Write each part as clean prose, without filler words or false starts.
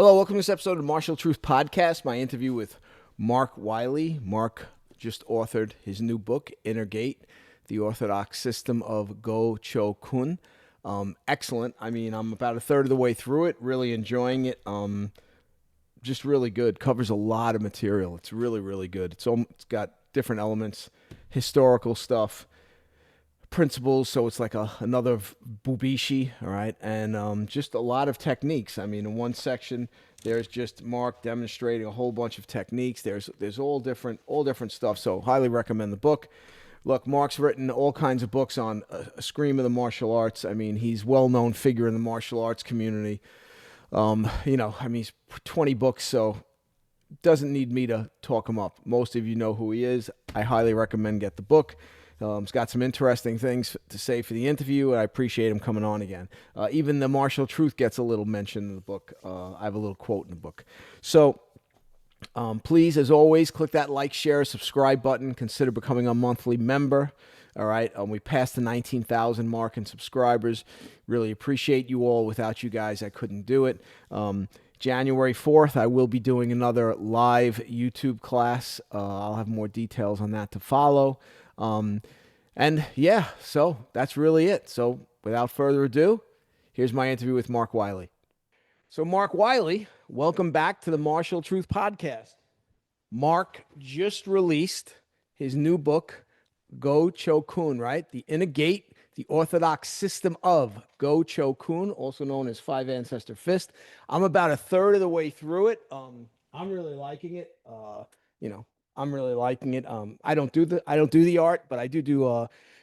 Hello, welcome to this episode of the Martial Truth Podcast. My interview with Mark Wiley. Mark just authored his new book, Inner Gate, The Orthodox System of Go Cho Kun. Excellent. I mean, I'm about a third of the way through it, really enjoying it. Just really good. Covers a lot of material. It's really, really good. It's got different elements, historical stuff, principles, so it's like another bubishi, all right, and just a lot of techniques. I mean, in one section there's just Mark demonstrating a whole bunch of techniques. There's all different stuff, so highly recommend the book. Look, Mark's written all kinds of books on a scream of the martial arts. I mean, he's well-known figure in the martial arts community. I mean, he's 20 books, so doesn't need me to talk him up. Most of you know who he is. I highly recommend get the book. He's got some interesting things to say for the interview, and I appreciate him coming on again. Even the martial truth gets a little mention in the book. I have a little quote in the book. So please, as always, click that like, share, subscribe button. Consider becoming a monthly member. All right. We passed the 19,000 mark in subscribers. Really appreciate you all. Without you guys, I couldn't do it. January 4th, I will be doing another live YouTube class. I'll have more details on that to follow. And yeah, so that's really it. So without further ado, here's my interview with Mark Wiley. So Mark Wiley, welcome back to the Martial Truth Podcast. Mark just released his new book, Go Cho Kun, right? The Inner Gate, the Orthodox System of Go Cho Kun, also known as Five Ancestor Fist. I'm about a third of the way through it. I'm really liking it. I'm really liking it. I don't do the art, but I do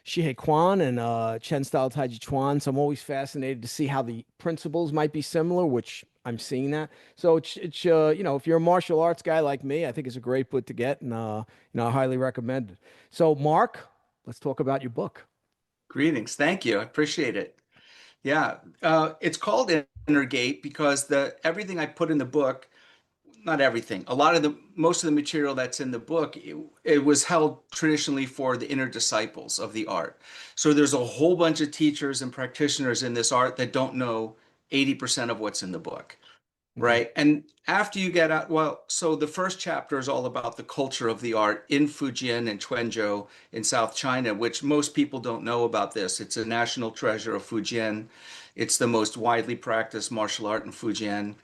Shihei Kwan and Chen style Tai Chi Chuan. So I'm always fascinated to see how the principles might be similar, which I'm seeing that. So it's if you're a martial arts guy like me, I think it's a great book to get, and I highly recommend it. So Mark, let's talk about your book. Greetings. Thank you. I appreciate it. Yeah, it's called Inner Gate because the everything I put in the book, not everything, most of the material that's in the book, it was held traditionally for the inner disciples of the art. So there's a whole bunch of teachers and practitioners in this art that don't know 80% of what's in the book. Okay. Right. And after you get out, well, so the first chapter is all about the culture of the art in Fujian and Quanzhou in South China, which most people don't know about this. It's a national treasure of Fujian. It's the most widely practiced martial art in Fujian.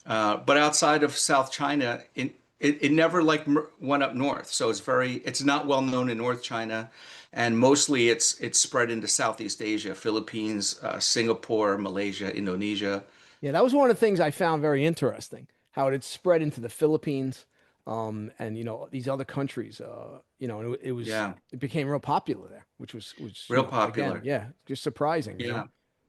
But outside of South China, it never like went up north. So it's not well known in North China. And mostly it's spread into Southeast Asia, Philippines, Singapore, Malaysia, Indonesia. Yeah, that was one of the things I found very interesting, how it had spread into the Philippines, and these other countries. And Yeah, it became real popular there, which real again, popular. yeah, just surprising. Yeah.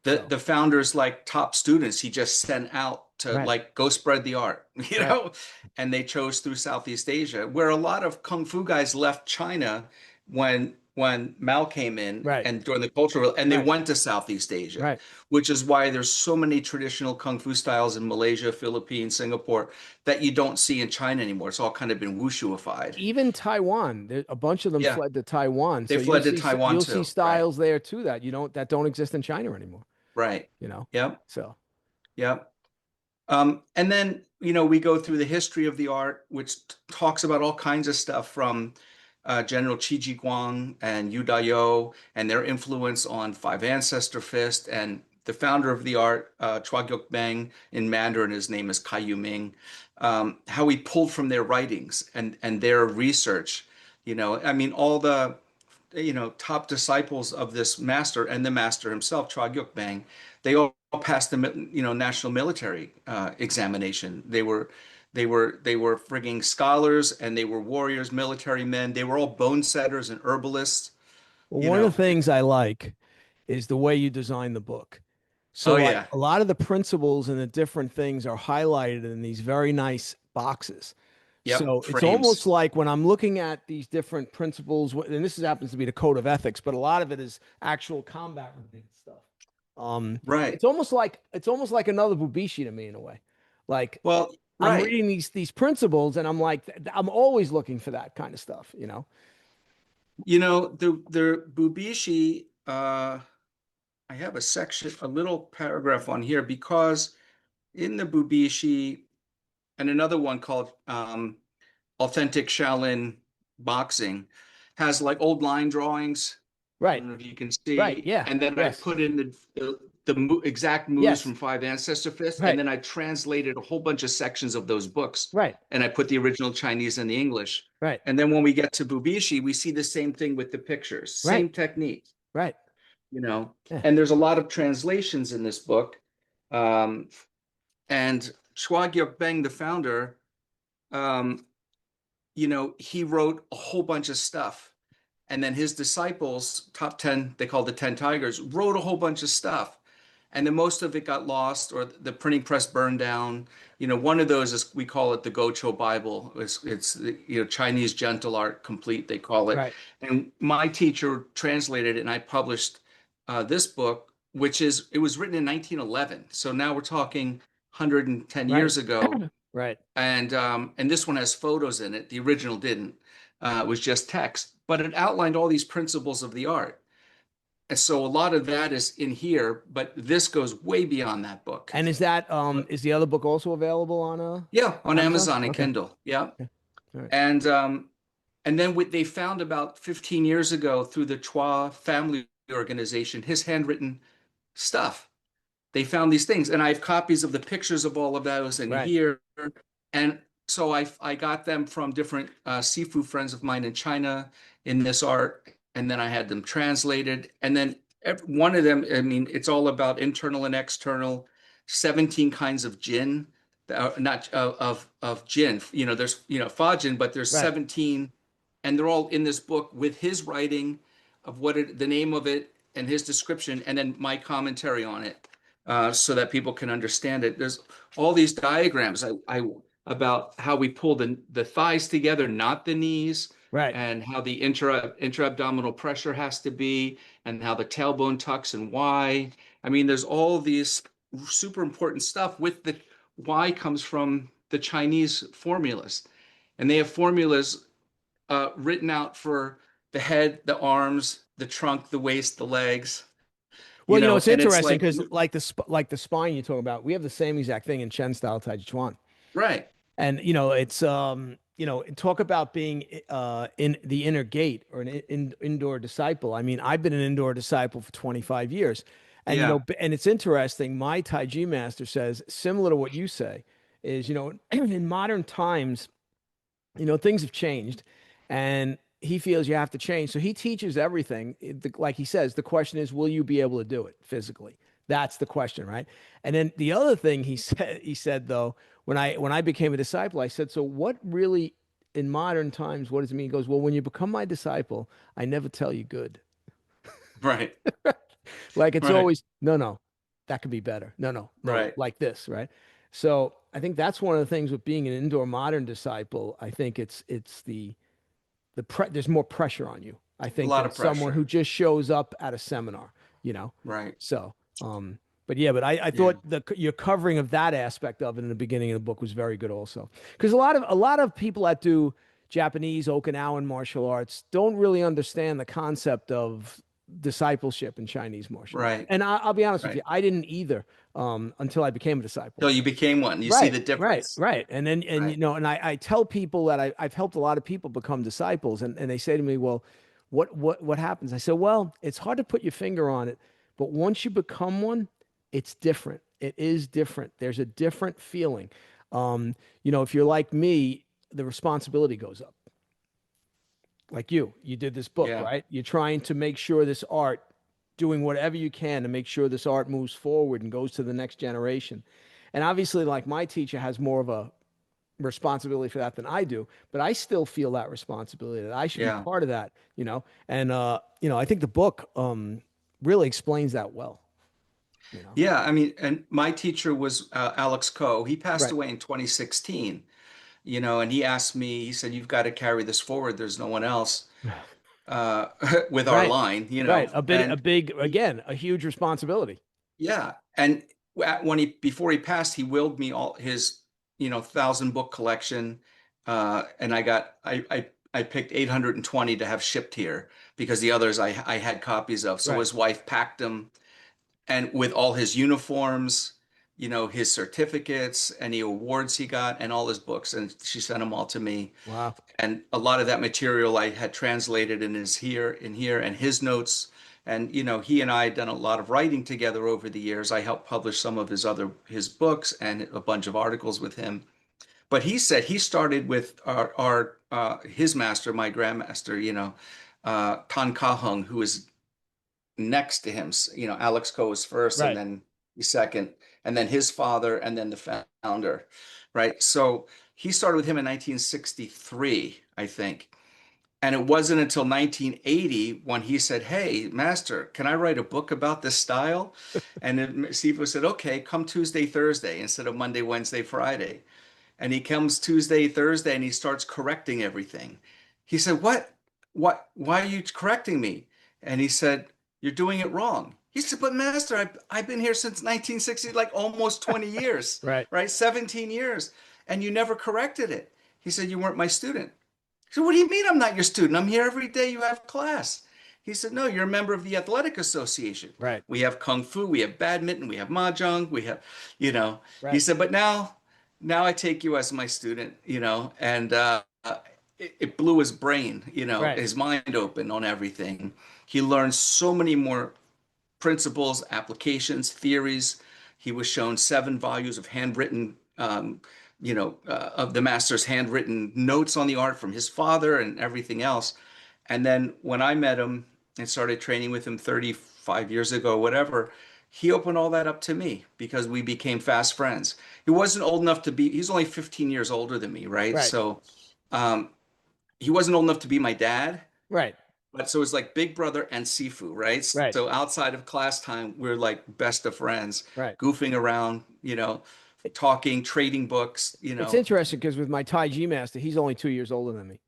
The So the founders like top students he just sent out to right, like go spread the art, right, and they chose through Southeast Asia, where a lot of kung fu guys left China when Mao came in right, and during the Cultural and they right, went to Southeast Asia, right. which is why there's so many traditional kung fu styles in Malaysia, Philippines, Singapore that you don't see in China anymore. It's all kind of been wushuified. Even Taiwan, a bunch of them Yeah, fled to Taiwan. they So fled to Taiwan you'll see too. Right. styles there too that don't exist in China anymore. Right. You know, Yep. so Yep. And then, we go through the history of the art, which talks about all kinds of stuff from General Qi Ji Guang and Yu Dao and their influence on Five Ancestor Fist and the founder of the art, Chua Gyok Bang in Mandarin, his name is Kai Yu Ming, how he pulled from their writings and their research. I mean, all the top disciples of this master and the master himself, Chua Gyok Bang, they all passed the national military examination. They were frigging scholars and they were warriors, military men. They were all bone setters and herbalists. well, You one of know. the things I like is the way you design the book. So Oh like yeah. a lot of the principles and the different things are highlighted in these very nice boxes. Yep. So it's almost Frames. like when I'm looking at these different principles, and happens to be the code of ethics, but a lot of it is actual combat related stuff. Right. It's almost like another Bubishi to me in a way. Like Well, I'm right. reading these principles, and I'm like, I'm always looking for that kind of stuff. The Bubishi. I have a little paragraph on here because in the Bubishi. and another one called Authentic Shaolin Boxing has like old line drawings. I Right. don't know if you can Right. see. Yeah. And then I Yes. put in the exact moves Yes. from Five Ancestor Fists, and Right. then I translated a whole bunch of sections of those books, Right. and I put the original Chinese and the English. Right. And then when we get to Bubishi, we see the same thing with the pictures, Right. same technique, Right. you know. Yeah. And there's a lot of translations in this book. Um, and Chua Gyok-beng, the founder, um, he wrote a whole bunch of stuff. And then his disciples, top 10, they called the 10 Tigers, wrote a whole bunch of stuff. And then most of it got lost or the printing press burned down. One of those is, we call it the Gocho Bible. It's Chinese gentle art complete, they call it. Right. And my teacher translated it, and I published this book, it was written in 1911. So now we're talking 110 Right. years ago. Right. And this one has photos in it. The original didn't. It was just text, but it outlined all these principles of the art. And so a lot of that is in here, but this goes way beyond that book. And is the other book also available on Yeah, on Amazon? Amazon and Okay. Kindle. Yeah. Okay. All right. And then what they found about 15 years ago through the Chua family organization, his handwritten stuff. They found these things, and I have copies of the pictures of all of those in Right. here. And so I got them from different Sifu friends of mine in China in this art, and then I had them translated. And then one of them, I mean, it's all about internal and external, 17 kinds of jinn, not of jinn. There's fa jinn, but there's Right. 17, and they're all in this book with his writing of the name of it and his description, and then my commentary on it, so that people can understand it. There's all these diagrams about how we pull the thighs together, not the knees, Right. and how the intra-abdominal pressure has to be, and how the tailbone tucks and why. I mean, there's all these super important stuff with the why comes from the Chinese formulas. And they have formulas written out for the head, the arms, the trunk, the waist, the legs, Well, it's and it's interesting like, because like the spine you talk about, we have the same exact thing in Chen style Tai Chi Chuan. right. And it's talk about being in the inner gate or an indoor disciple. I mean, I've been an indoor disciple for 25 years. And Yeah. and it's interesting, my Tai Chi master says similar to what you say is, in modern times, things have changed and he feels you have to change. So he teaches everything. Like he says, the question is, will you be able to do it physically? That's the question, right? And then the other thing he said though, when I became a disciple, I said, so what really in modern times, what does it mean? He goes, well, when you become my disciple, I never tell you good. Right. Like it's Right. always, no, no, that could be better. No, no, no, Right. like this, right? So I think that's one of the things with being an indoor modern disciple. I think it's there's more pressure on you, I A think, lot than of someone who pressure. just shows up at a seminar, you know. Right. So, but yeah, but I Yeah. thought your covering of that aspect of it in the beginning of the book was very good also. Because a lot of people that do Japanese Okinawan martial arts don't really understand the concept of discipleship in Chinese martial arts. Right. And I'll be honest with Right. you, I didn't either until I became a disciple. So you became one. You see Right, the right, difference. right. And then, Right. and I tell people that I've helped a lot of people become disciples, and they say to me, well, what happens? I said, well, it's hard to put your finger on it, but once you become one, it's different. It is different. There's a different feeling. If you're like me, the responsibility goes up. Like you did this book, Yeah. right? You're trying to make sure this art, doing whatever you can to make sure this art moves forward and goes to the next generation. And obviously, like my teacher has more of a responsibility for that than I do, but I still feel that responsibility that I should be Yeah. part of that. And I think the book really explains that well. Yeah. I mean, and my teacher was Alex Coe. He passed Right. away in 2016, and he asked me, he said, you've got to carry this forward. There's no one else uh, with our Right. line, Right. A and big, he, again, a huge responsibility. yeah. And before he passed, he willed me all his, 1,000 book collection. And I picked 820 to have shipped here because the others I had copies of. So Right. his wife packed them and with all his uniforms, his certificates, any awards he got, and all his books. And she sent them all to me. Wow. And a lot of that material I had translated and is here, and his notes. And he and I had done a lot of writing together over the years. I helped publish some of his books and a bunch of articles with him. But he said he started with his master, my grandmaster, Tan Ka Hung, who was next to him. Alex Ko was first, and Right. then the second, and then his father, and then the founder, right? So he started with him in 1963, I think. And it wasn't until 1980 when he said, "Hey, master, can I write a book about this style?" And then Sifu said, "Okay, come Tuesday, Thursday instead of Monday, Wednesday, Friday." And he comes Tuesday, Thursday, and he starts correcting everything. He said, "What? What? Why are you correcting me?" And he said, "You're doing it wrong." He said, "But master, I've been here since 1960, like almost 20 years, Right. right? 17 years, and you never corrected it." He said, "You weren't my student." So what do you mean I'm not your student? I'm here every day you have class. He said, "No, you're a member of the athletic association. Right. We have kung fu, we have badminton, we have mahjong, we have, you know." He Right. said, "But now I take you as my student, and it blew his brain, Right. his mind open on everything. He learned so many more principles, applications, theories. He was shown 7 volumes of handwritten, of the master's handwritten notes on the art from his father and everything else. And then when I met him and started training with him 35 years ago, whatever, he opened all that up to me because we became fast friends. He wasn't old enough to be, he's only 15 years older than me, right? Right. So um, he wasn't old enough to be my dad. Right. But so it's like Big Brother and Sifu, right? Right. So outside of class time, we're like best of friends, Right. goofing around, talking, trading books, It's interesting because with my Tai Chi master, he's only 2 years older than me.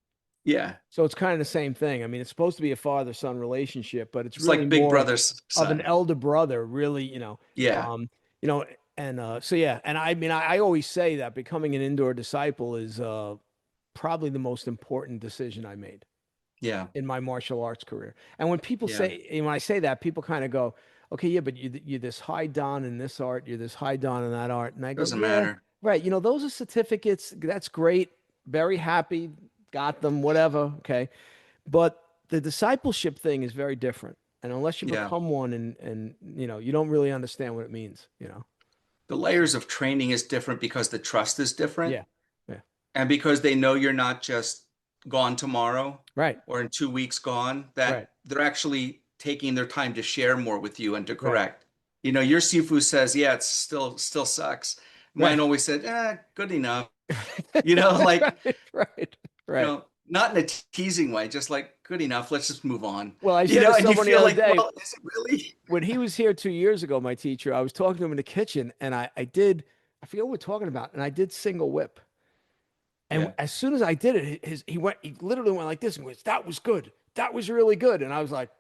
Yeah. So it's kind of the same thing. I mean, it's supposed to be a father-son relationship, but it's It's really like Big more Brother's of an son. elder brother, really, Yeah. um, you know, and so yeah, and I mean, I always say that becoming an indoor disciple is probably the most important decision I made Yeah. in my martial arts career. And when people Yeah. say, and when I say that, people kind of go, okay, yeah, but you're this high don in this art, you're this high don in that art. And I go, Doesn't yeah, matter. right. Those are certificates. That's great. Very happy. Got them, whatever. Okay. But the discipleship thing is very different. And unless you Yeah. become one and you don't really understand what it means. The layers of training is different because the trust is different Yeah. Yeah. and because they know you're not just gone tomorrow Right. or in 2 weeks gone, Right. that they're actually taking their time to share more with you and to Right. correct. Your Sifu says, "Yeah, it's still sucks." Mine Right. always said, good enough. Like, Right. Right. Right. not in a teasing way, just like good enough. Let's just move on. Well, I said to And you someone the feel other like, day, well, is it really? when he was here 2 years ago, my teacher, I was talking to him in the kitchen and I forget what we're talking about, and I did single whip. And Yeah. as soon as I did it, he literally went like this and goes, "That was good. That was really good." And I was like,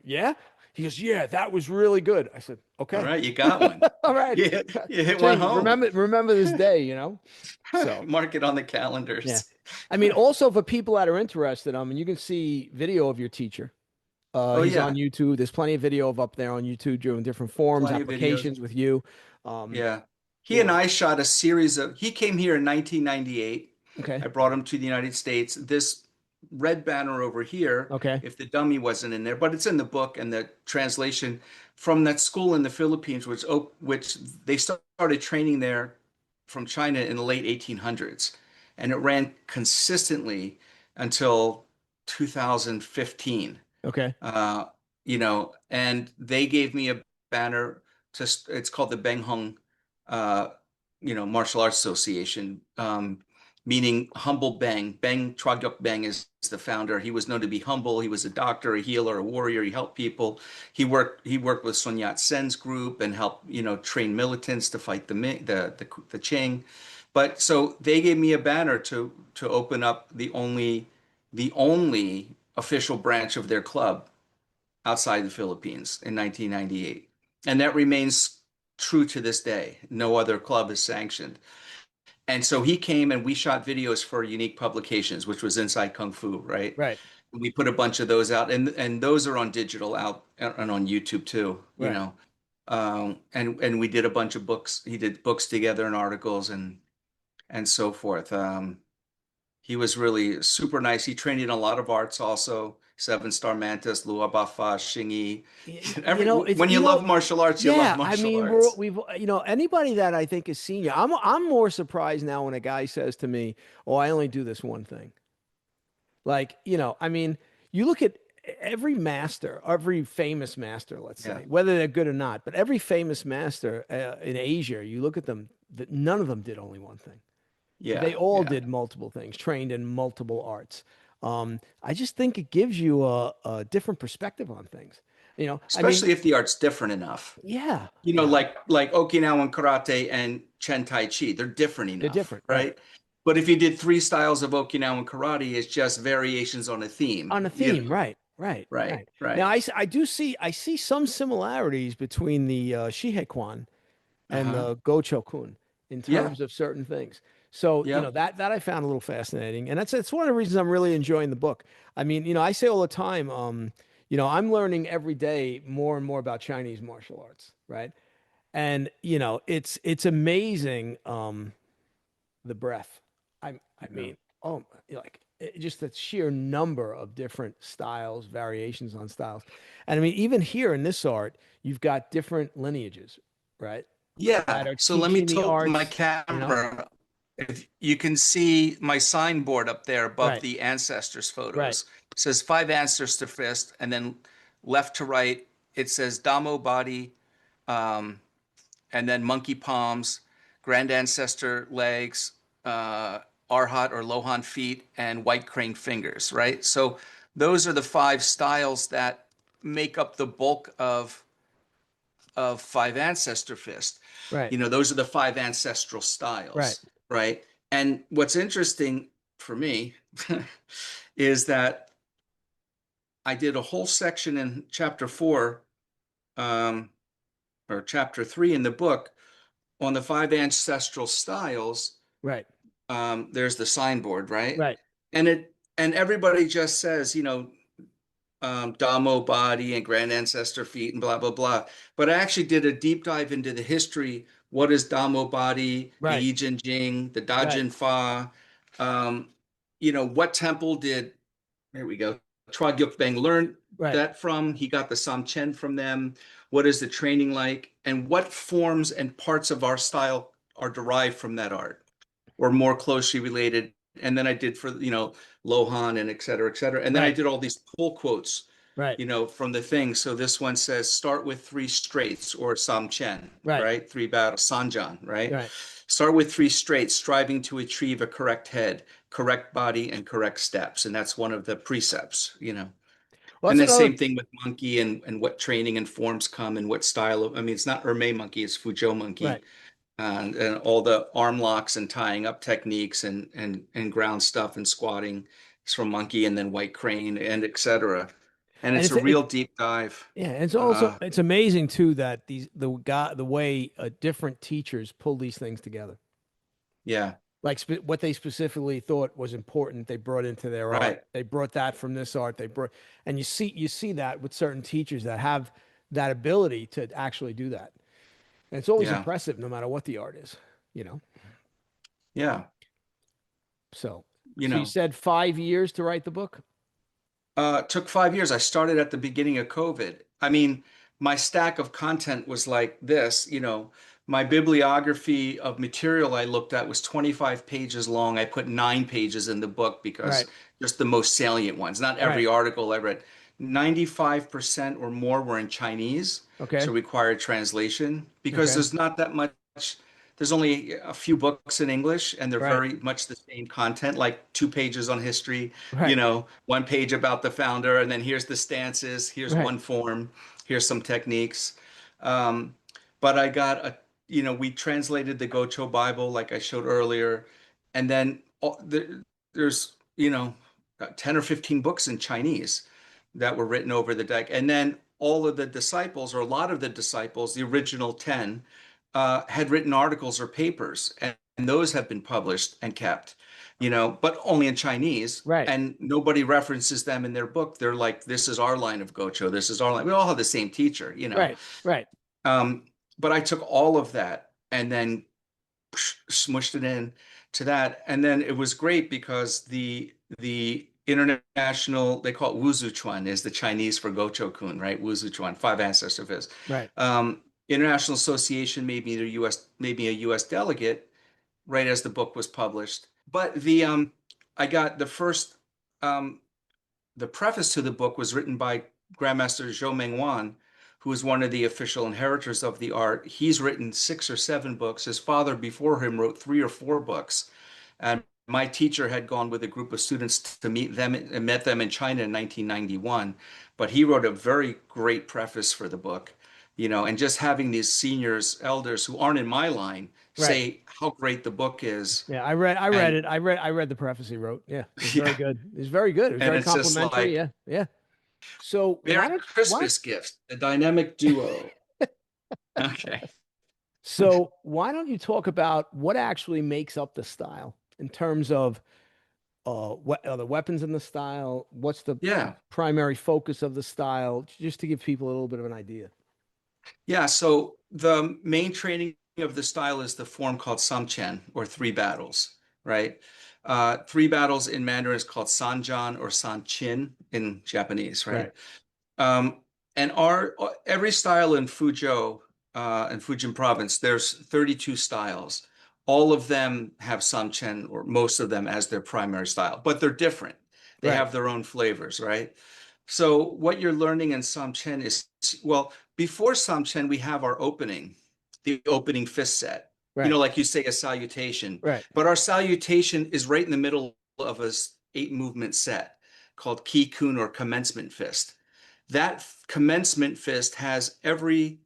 "Yeah?" He goes, "Yeah, that was really good." I said, All "Okay." right, you got one. All right. Yeah, you hit one Ching, home. remember this day. So Mark it on the yeah. calendars. I mean, also for people that are interested, I mean, you can see video of your teacher. Oh He's on yeah, YouTube. There's plenty of video of up there on YouTube doing different forms, plenty of videos. applications with you. Um, Yeah. you He and know, I shot a series of, he came here in 1998. okay, I brought him to the United States. This red banner over here, okay, if the dummy wasn't in there, but it's in the book and the translation from that school in the Philippines, which they started training there from China in the late 1800s. And it ran consistently until 2015. okay, And they gave me a banner it's called the Beng Hong, uh, Martial Arts Association, meaning humble Beng. Beng Tragyok Beng is the founder. He was known to be humble. He was a doctor, a healer, a warrior. He helped people. He worked with Sun Yat-sen's group and helped, train militants to fight the Qing. But so they gave me a banner to open up the only official branch of their club outside the Philippines in 1998. And that remains true to this day. No other club is sanctioned. And so he came and we shot videos for Unique Publications, which was Inside Kung Fu, right? right, We put a bunch of those out, and those are on digital out and on YouTube too, right. And we did a bunch of books. He did books together and articles and so forth. He was really super nice. He trained in a lot of arts also. Seven Star Mantis, Lua Bafa, Xingyi. You know, it's When you you love know, martial arts, you love yeah. I martial mean, arts. we've anybody that I think is senior. I'm more surprised now when a guy says to me, "Oh, I only do this one thing." Like, I mean, you look at every master, every famous master, let's Yeah. say, whether they're good or not, but every famous master in Asia, you look at them, that none of them did only one thing. They Yeah. all Yeah. did multiple things, trained in multiple arts. I just think it gives you a different perspective on things. I mean, Especially if the art's different enough. yeah, Like Okinawan karate and Chen Tai Chi, they're different they're enough, different, right? right? But if you did three styles of Okinawan karate, it's just variations on a theme, On a theme, right, right, right, right. Now, right. I see some similarities between the Shihekwan and Uh-huh. the Gochokun in Yeah, terms of certain things. So, yeah, that I found a little fascinating. And that's one of the reasons I'm really enjoying the book. I mean, I say all the time, I'm learning every day more and more about Chinese martial arts, right? And, it's amazing the breadth. I yeah. mean, oh, like just the sheer number of different styles, variations on styles. And I mean, even here in this art, you've got different lineages, right? Yeah. That are So let me teaching the tilt my arts. camera. If you can see my signboard up there above Right, the ancestors right, photos, it says five ancestors to fist, and then left to right, it says Damo body, um, and then monkey palms, grand ancestor legs, Arhat or Lohan feet, and white crane fingers, right? So those are the five styles that make up the bulk of five ancestor fist. right, Those are the five ancestral right, styles, right? And what's interesting for me is that I did a whole section in chapter 4, um, or chapter 3 in the book on the five ancestral styles. right, There's the signboard, right? right, And everybody just says, Damo body and grand ancestor feet and blah blah blah. But I actually did a deep dive into the history. What is Damo body, the right, Yi Jin Jing, the Da right, Jin Fa? Um, what temple did, there we go, Chua Gyuk learn right, that from? He got the Sam Chen from them. What is the training like? And what forms and parts of our style are derived from that art or more closely related? And then I did for, Lohan and et cetera, et cetera. And then I right, did all these pull quotes, right, from the thing. So this one says, start with three straights or Sam Chen, right, right? Three battles, Sanjan, right? right. Start with three straights, striving to achieve a correct head, correct body, and correct steps. And that's one of the precepts. Well, And that's then another, same thing with monkey and what training and forms come and what style of, I mean, it's not Ermei monkey, it's Fuzhou monkey. right. And all the arm locks and tying up techniques and ground stuff and squatting is from monkey and then white crane and etc. And And it's a real deep dive. yeah, and Uh, it's amazing too that the way different teachers pull these things together. yeah, Like what they specifically thought was important, they brought into their art. right. They brought that from this art. And you see that with certain teachers that have that ability to actually do that. And it's always Yeah, impressive, no matter what the art is, you know. yeah. So, You so you know, said 5 years to write the book, it took 5 years. I started at the beginning of COVID. I mean, my stack of content was like this, my bibliography of material I looked at was 25 pages long. I put 9 pages in the book because right? just the most salient ones, not Right. every article I read. 95% or more were in Chinese, so Okay. required translation because Okay. there's not that much. There's only a few books in English, and they're Right. very much the same content, like 2 pages on history, Right. 1 page about the founder, and then here's the stances, here's Right. one form, here's some techniques. Um, but we translated the Gocho Bible, like I showed earlier, and then there's, 10 or 15 books in Chinese that were written over the deck. And then all of the disciples, or a lot of the disciples, the original 10, had written articles or papers, and those have been published and kept, but only in Chinese. Right. And nobody references them in their book. They're like, this is our line of Gocho. This is our line. We all have the same teacher. Right. Right. Um, but I took all of that and then smushed it in to that. And then it was great because the international, they call it Wuzuchuan, is the Chinese for Gocho Kun, right? Wuzuchuan, five ancestors of his. Right. International Association made me maybe a US delegate right as the book was published. But I got um, the preface to the book was written by Grandmaster Zhou Mengwan, who is one of the official inheritors of the art. He's written 6 or 7 books. His father before him wrote 3 or 4 books. And my teacher had gone with a group of students to meet them and met them in China in 1991. But he wrote a very great preface for the book, and just having these seniors, elders who aren't in my line Right. say how great the book is. Yeah, I read And it. I read the preface he wrote. Yeah, it was very yeah, good. It was very good. It was and very it's just complimentary. like, Yeah, yeah. So Merry why Christmas gift, the dynamic duo. Okay. why don't you talk about what actually makes up the style in terms of what are the weapons in the style? What's the Yeah. primary focus of the style? Just to give people a little bit of an idea. Yeah. So the main training of the style is the form called Samchen, or 3 battles, right? 3 battles in Mandarin is called Sanjan or Sanchin in Japanese, right? Right. Um, and our every style in Fuzhou, in Fujian province, there's 32 styles. All of them have Samchen, or most of them, as their primary style, but they're different. They Right. have their own flavors, right? So what you're learning in Samchen is, well, before Samchen, we have our opening, the opening fist set. Right. Like you say, a salutation, Right. but our salutation is right in the middle of a 8 movement set called Ki Kun, or commencement fist. That commencement fist has every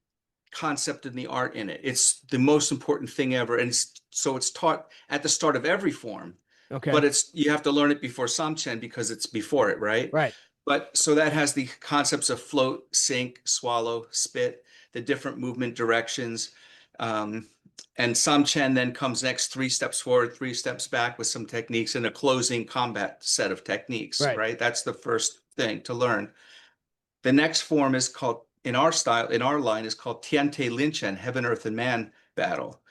concept in the art in it. It's the most important thing ever. And so it's taught at the start of every form, but Okay. you have to learn it before Samchen because it's before it, right? Right. But so that has the concepts of float, sink, swallow, spit, the different movement directions. Um, and Samchen then comes next, 3 steps forward, 3 steps back with some techniques and a closing combat set of techniques, Right. right? That's the first thing to learn. The next form is called, in our style, in our line, is called Tiante Linchen, Heaven, Earth, and Man battle.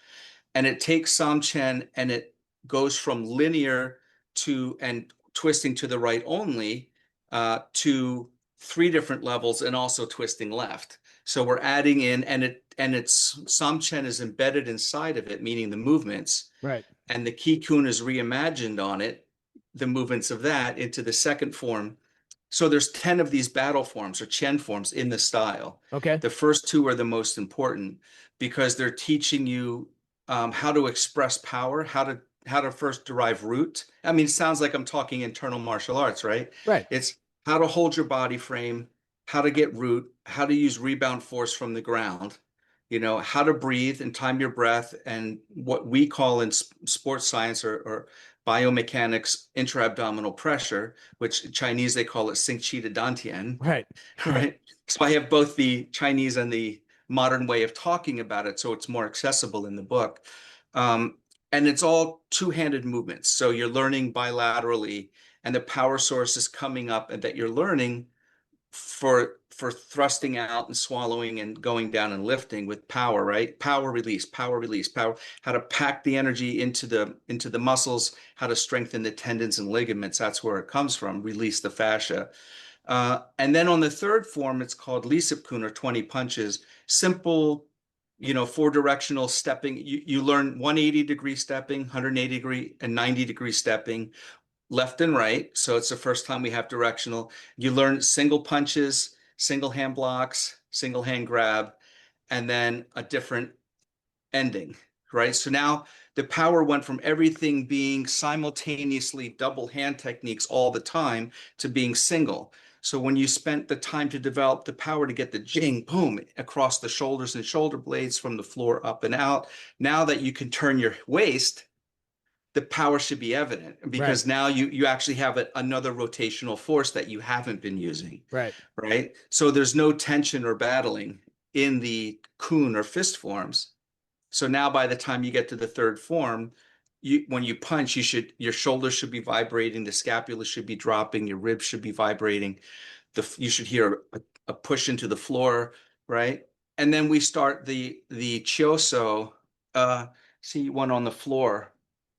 And it takes Samchen and it goes from linear to and twisting to the right only, to 3 different levels and also twisting left. So we're adding in, and it's Samchen is embedded inside of it, meaning the movements, Right. and the Kikun is reimagined on it, the movements of that into the second form. So there's 10 of these battle forms or Chen forms in the style. Okay. The first 2 are the most important because they're teaching you how to express power, how to first derive root. I mean, it sounds like I'm talking internal martial arts, right? Right. It's how to hold your body frame, how to get root, how to use rebound force from the ground, how to breathe and time your breath, and what we call in sports science or biomechanics intra-abdominal pressure, which Chinese they call it Xing Qi de Dantian, Right. Right. right? So I have both the Chinese and the modern way of talking about it, so it's more accessible in the book. Um, and it's all two-handed movements. So you're learning bilaterally, and the power source is coming up, and that you're learning for thrusting out and swallowing and going down and lifting with power, right? Power release, power release, power, how to pack the energy into the muscles, how to strengthen the tendons and ligaments. That's where it comes from. Release the fascia. And then on the third form, it's called Lisip-kun, or 20 punches. Simple, 4 directional stepping. You learn 180-degree stepping, 180-degree and 90-degree stepping, left and right. So it's the first time we have directional. You learn single punches, single hand blocks, single hand grab, and then a different ending, right? So now the power went from everything being simultaneously double hand techniques all the time to being single. So when you spent the time to develop the power to get the jing, boom, across the shoulders and shoulder blades from the floor up and out, now that you can turn your waist, the power should be evident Right. because now you actually have another rotational force that you haven't been using, Right. right? So there's no tension or battling in the kun or fist forms. So now by the time you get to the third form, when you punch, your shoulders should be vibrating, the scapula should be dropping, your ribs should be vibrating, you should hear a push into the floor, right? and then we start the chioso. Uh, See one on the floor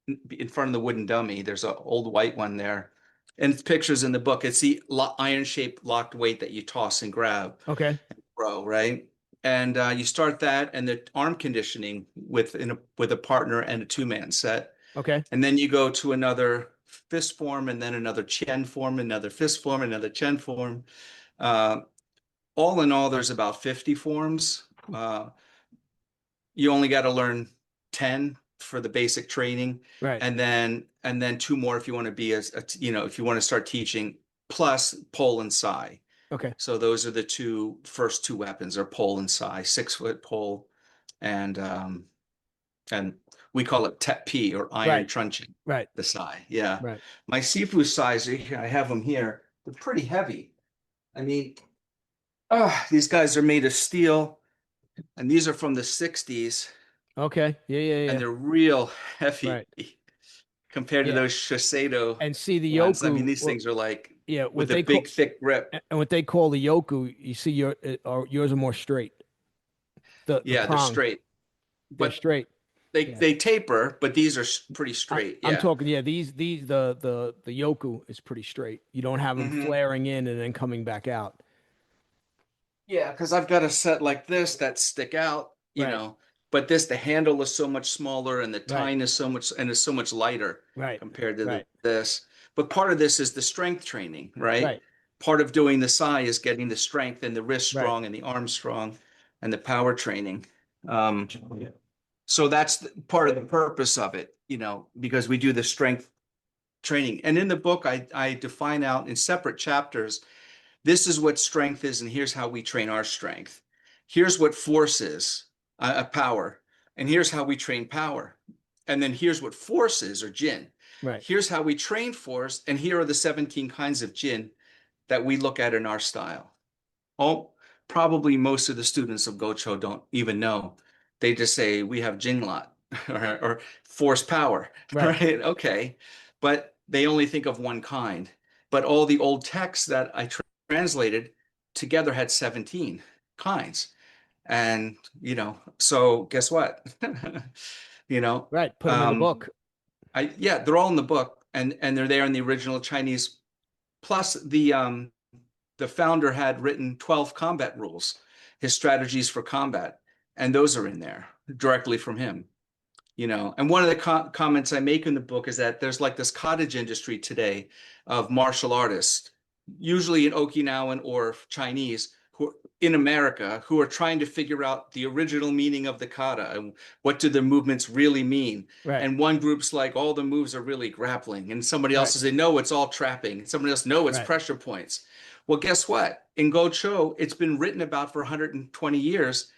in front of the wooden dummy. There's an old white one there, and it's pictures in the book. It's the iron-shaped locked weight that you toss and grab, Okay. row, right? And you start that, and the arm conditioning with a partner and a two-man set, Okay. and then you go to another fist form, and then another Chen form, another fist form, another Chen form. Uh, all in all, there's about 50 forms. Uh, you only got to learn 10 for the basic training, Right. and then two more if you want to be if you want to start teaching, plus pole and sai. Okay. So those are the first two weapons are pole and sai, 6 foot pole, and we call it tep p or iron Right. truncheon, Right. the sai. Yeah. Right. My Sifu sais, I have them here. They're pretty heavy. I mean, these guys are made of steel, and these are from the 60s, Okay. Yeah. Yeah. and Yeah. they're real heavy Right. compared to Yeah. those Shiseido And see the ones. I mean, yoku. these Well, things are like yeah. with What a they big, call thick grip. and what they call the yoku. You see yours are more straight. The Yeah, they're prong, straight, they're but straight. they Yeah. they taper, but these are pretty I, straight. I'm Yeah. talking. Yeah. These the yoku is pretty straight. You don't have them Hmm. flaring in and then coming back out. Yeah, because I've got a set like this that stick out, Right. but the handle is so much smaller and the Right. tine is so much lighter Right. compared to Right. this. But part of this is the strength training, right? Right. Part of doing the sai is getting the strength and the wrist Right. strong and the arm strong and the power training. Um, so that's part of the purpose of it, because we do the strength training. And in the book, I define out in separate chapters, this is what strength is, and here's how we train our strength. Here's what force is, power, and here's how we train power. And then here's what force is, or jin. Right. Here's how we train force, and here are the 17 kinds of jin that we look at in our style. Oh, probably most of the students of Gocho don't even know. They just say we have Jinglot or force power, Right. right? Okay. But they only think of one kind. But all the old texts that I translated together had 17 kinds. And, so guess what? You know, Right. Put them in the um, book. yeah, they're all in the book, and they're there in the original Chinese. Plus the founder had written 12 combat rules, his strategies for combat, and those are in there directly from him. And one of the comments I make in the book is that there's like this cottage industry today of martial artists, usually in Okinawan or Chinese, who in America, who are trying to figure out the original meaning of the kata and what do the movements really mean. Right. And one group's like, all the moves are really grappling, and somebody else Right. is saying, no, it's all trapping. And somebody else, no, it's Right. pressure points. Well, guess what? In Go Cho, it's been written about for 120 years,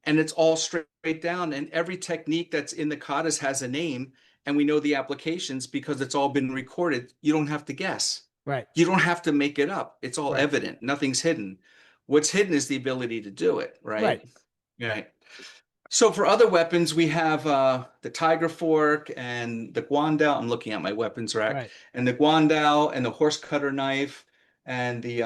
and it's all straight down. And every technique that's in the katas has a name, and we know the applications because it's all been recorded. You don't have to guess. Right. You don't have to make it up. It's all Right. evident. Nothing's hidden. What's hidden is the ability to do it, right? Right. Right. So for other weapons, we have the Tiger Fork and the Guandao. I'm looking at my weapons rack, Right. and the Guandao and the horse cutter knife and the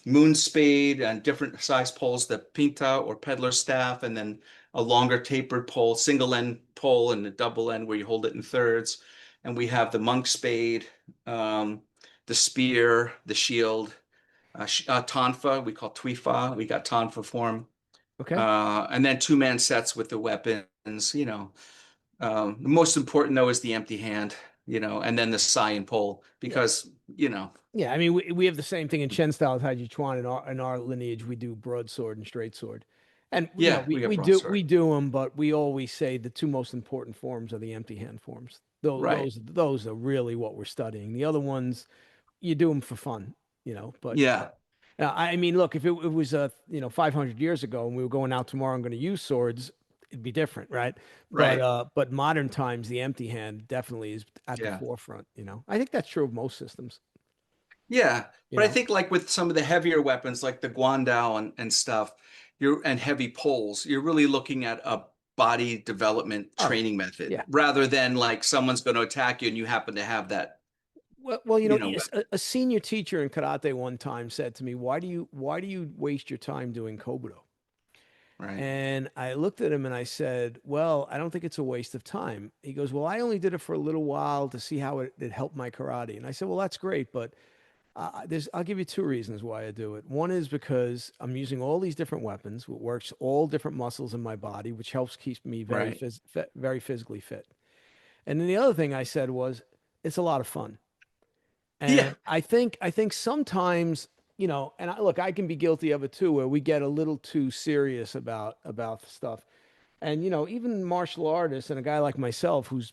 moon spade and different size poles, the pinta or peddler staff, and then a longer tapered pole, single end pole, and a double end where you hold it in thirds. And we have the monk spade, um, the spear, the shield, tonfa. We call tuifa. We got tonfa form, Okay. and then two-man sets with the weapons. The most important though is the empty hand, and then the sai and pole Yeah. because Yeah. I mean, we have the same thing in Chen style with Haji Chuan. In our lineage, we do broadsword and straight sword, and yeah, we we got we do broadsword, we do them, but we always say the two most important forms are the empty hand forms. Those right? those are really what we're studying. The other ones, you do them for fun, But Yeah, I mean, look, if it was 500 years ago and we were going out tomorrow and going to use swords, it'd be different, right? right. But modern times, the empty hand definitely is at the Yeah, forefront. I think that's true of most systems. yeah. You But I know, think like with some of the heavier weapons, like the guandao and stuff, and heavy poles, you're really looking at a body development oh training method yeah. rather than like someone's going to attack you and you happen to have that, Well, weapon. a senior teacher in karate one time said to me, "Why do you waste your time doing kobudo?" right, And I looked at him and I said, "Well, I don't think it's a waste of time." He goes, "Well, I only did it for a little while to see how it helped my karate." And I said, "Well, that's great, but I'll give you two reasons why I do it. One is because I'm using all these different weapons, which works all different muscles in my body, which helps keep me right. very physically fit. And then the other thing I said was, it's a lot of fun. Yeah, And I think sometimes, and look, I can be guilty of it too, where we get a little too serious about stuff. And even martial artists and a guy like myself who's,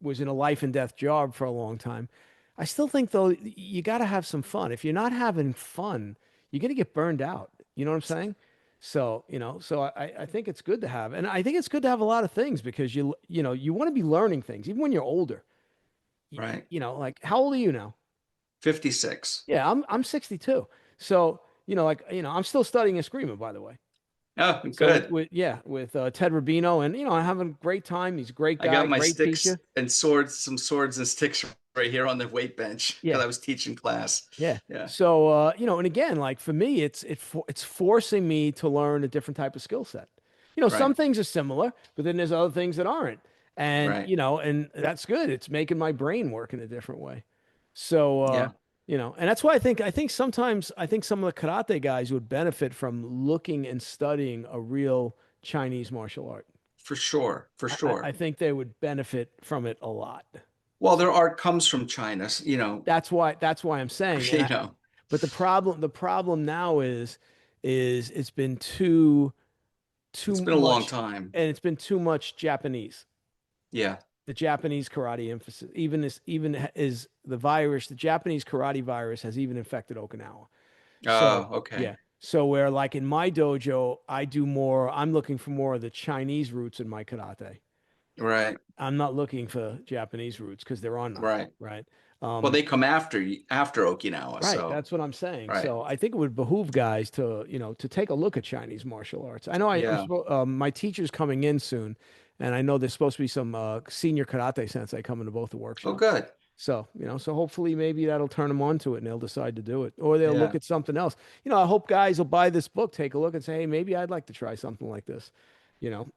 was in a life and death job for a long time, I still think though you got to have some fun. If you're not having fun, you're going to get burned out. You know what I'm saying? So, I think it's good to have, and I think it's good to have a lot of things because you want to be learning things even when you're older. right. Like how old are you now? 56. Yeah, I'm 62. So, I'm still studying eskrima, by the way. Oh, So good. with Ted Rubino, and I'm having a great time. He's a great I guy, got my great sticks teacher. and swords, some swords and sticks right here on the weight bench because Yeah, I was teaching class. yeah. Yeah, So and again, like for me, it's forcing me to learn a different type of skill set. Some right, things are similar, but then there's other things that aren't. And right. and that's good. It's making my brain work in a different way. So Yeah, and that's why I think sometimes I think some of the karate guys would benefit from looking and studying a real Chinese martial art. for sure, for I sure. think they would benefit from it a lot. Well, So their art comes from China, that's why I'm saying, you know. but the problem now is it's been too It's been a long much, time. and it's been too much Japanese. Yeah. The Japanese karate emphasis, even is the virus, the Japanese karate virus has even infected Okinawa. So Oh, okay. yeah. So where like in my dojo, I'm looking for more of the Chinese roots in my karate. Right, I'm not looking for Japanese roots because there are none, right. right? Well, Um, they come after Okinawa, right. so That's what I'm saying. right. So I think it would behoove guys to take a look at Chinese martial arts. I know Yeah. my teacher's coming in soon, and I know there's supposed to be some senior karate sensei coming to both the Oh, workshops. good. So, so hopefully maybe that'll turn them on to it and they'll decide to do it. Or they'll look Yeah, at something else. I hope guys will buy this book, take a look and say, hey, maybe I'd like to try something like this. You know,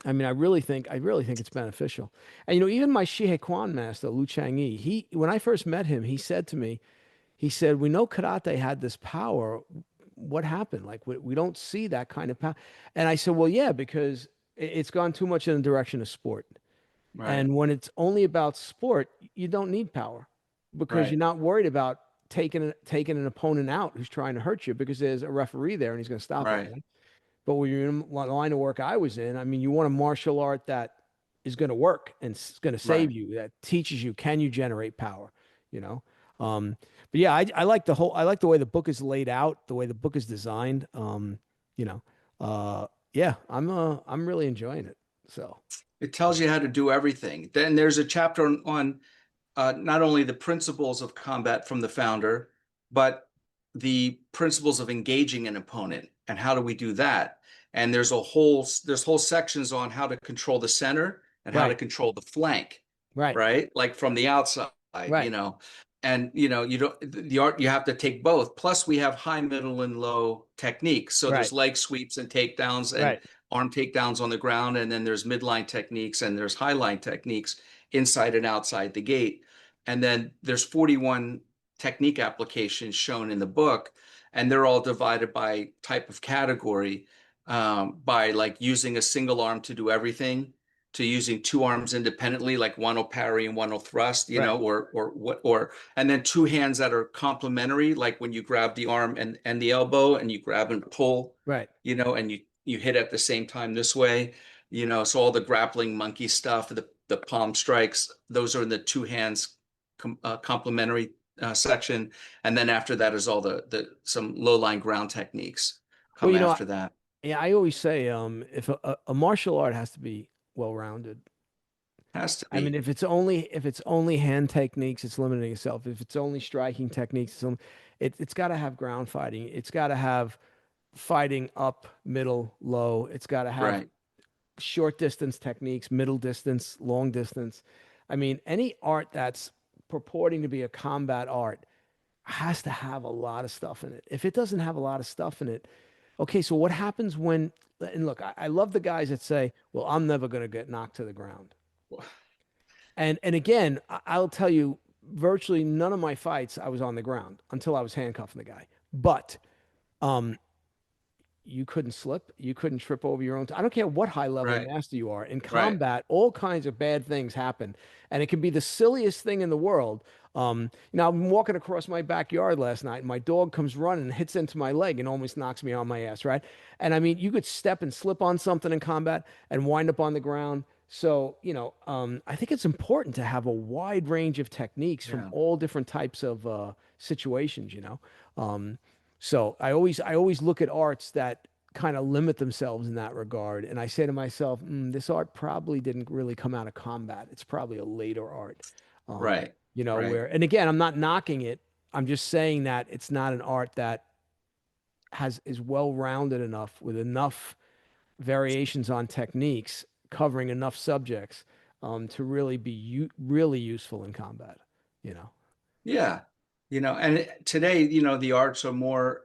I mean, I really think it's beneficial. And even my Shihe Kwan master, Lu Changyi, when I first met him, he said to me, he said, "We know karate had this power. What happened? Like we don't see that kind of power." And I said, "Well, yeah, because it's gone too much in the direction of sport. right, And when it's only about sport, you don't need power because you're right, not worried about taking an opponent out who's trying to hurt you because there's a referee there and he's going to stop it, right, right? But when you're in the line of work I was in, I mean, you want a martial art that is going to work and it's going to save right. you, that teaches you, can you generate power, you know? Um, but yeah, I like the way the book is laid out, the way the book is designed. You know, yeah, I'm really enjoying it. So It tells you how to do everything. Then there's a chapter on not only the principles of combat from the founder, but the principles of engaging an opponent and how do we do that. And there's whole sections on how to control the center and how to right, control the flank, right, right? Like from the outside, right, and you don't the art you have to take both. Plus we have high, middle, and low techniques. So right, there's leg sweeps and takedowns and right. arm takedowns on the ground, and then there's midline techniques and there's highline techniques inside and outside the gate. And then there's 41 technique applications shown in the book, and they're all divided by type of category, by like using a single arm to do everything, to using two arms independently, like one will parry and one will thrust, Right. and then two hands that are complementary, like when you grab the arm and the elbow and you grab and pull, Right. and you hit at the same time this way, so all the grappling monkey stuff, the palm strikes, those are in the two hands complementary section, and then after that is all the some low line ground techniques Well, come after that. yeah, I always say, if a martial art has to be well-rounded. Has to I mean, be. if it's only hand techniques, it's limiting itself. If it's only striking techniques, it's got to have ground fighting. It's got to have fighting up, middle, low. It's got to have Right, short distance techniques, middle distance, long distance. I mean, any art that's purporting to be a combat art has to have a lot of stuff in it. If it doesn't have a lot of stuff in it, Okay, so what happens when, and look, I love the guys that say, well, I'm never going to get knocked to the ground. And again, I'll tell you, virtually none of my fights I was on the ground until I was handcuffing the guy. But um, you couldn't slip, you couldn't trip over your own. I don't care what high level Right, master you are. In right. combat, all kinds of bad things happen, and it can be the silliest thing in the world. I'm walking across my backyard last night, and my dog comes running and hits into my leg and almost knocks me on my ass, right? And I mean, you could step and slip on something in combat and wind up on the ground. So, I think it's important to have a wide range of techniques from Yeah. all different types of situations. Um, so I always look at arts that kind of limit themselves in that regard, and I say to myself, this art probably didn't really come out of combat. It's probably a later art, Right, right. where. And again, I'm not knocking it. I'm just saying that it's not an art that has is well rounded enough with enough variations on techniques covering enough subjects to really be really useful in combat. You know. Yeah. And today, the arts are more,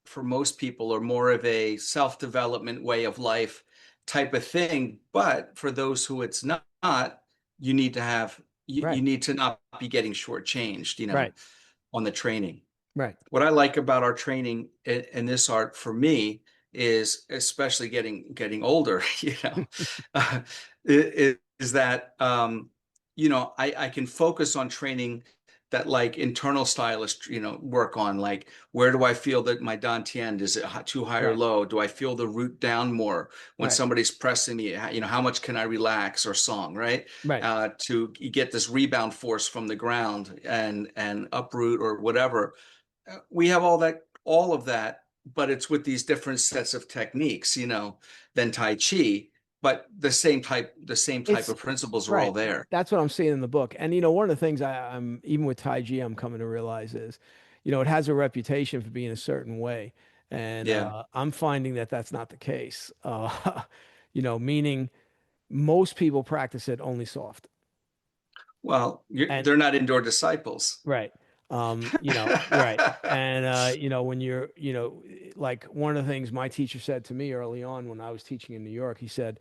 for most people, are more of a self-development way of life type of thing. But for those who it's not, you need to have, you Right. need to not be getting shortchanged, Right. on the training. Right. What I like about our training in this art for me is, especially getting older, uh, is that I can focus on training that like internal stylists work on, like where do I feel that my dantian is, it too high or Right. low? Do I feel the root down more when Right. somebody's pressing me? How much can I relax, or song, right? Right. To get this rebound force from the ground and uproot or whatever. We have all of that, but it's with these different sets of techniques, than Tai Chi, but the same type It's of principles are all right. there. That's what I'm seeing in the book. And one of the things I'm even with Tai Chi, I'm coming to realize is, it has a reputation for being a certain way, and Yeah. I'm finding that that's not the case. Meaning most people practice it only soft. Well, And they're not indoor disciples. right. Right. And when you're, like one of the things my teacher said to me early on when I was teaching in New York, he said,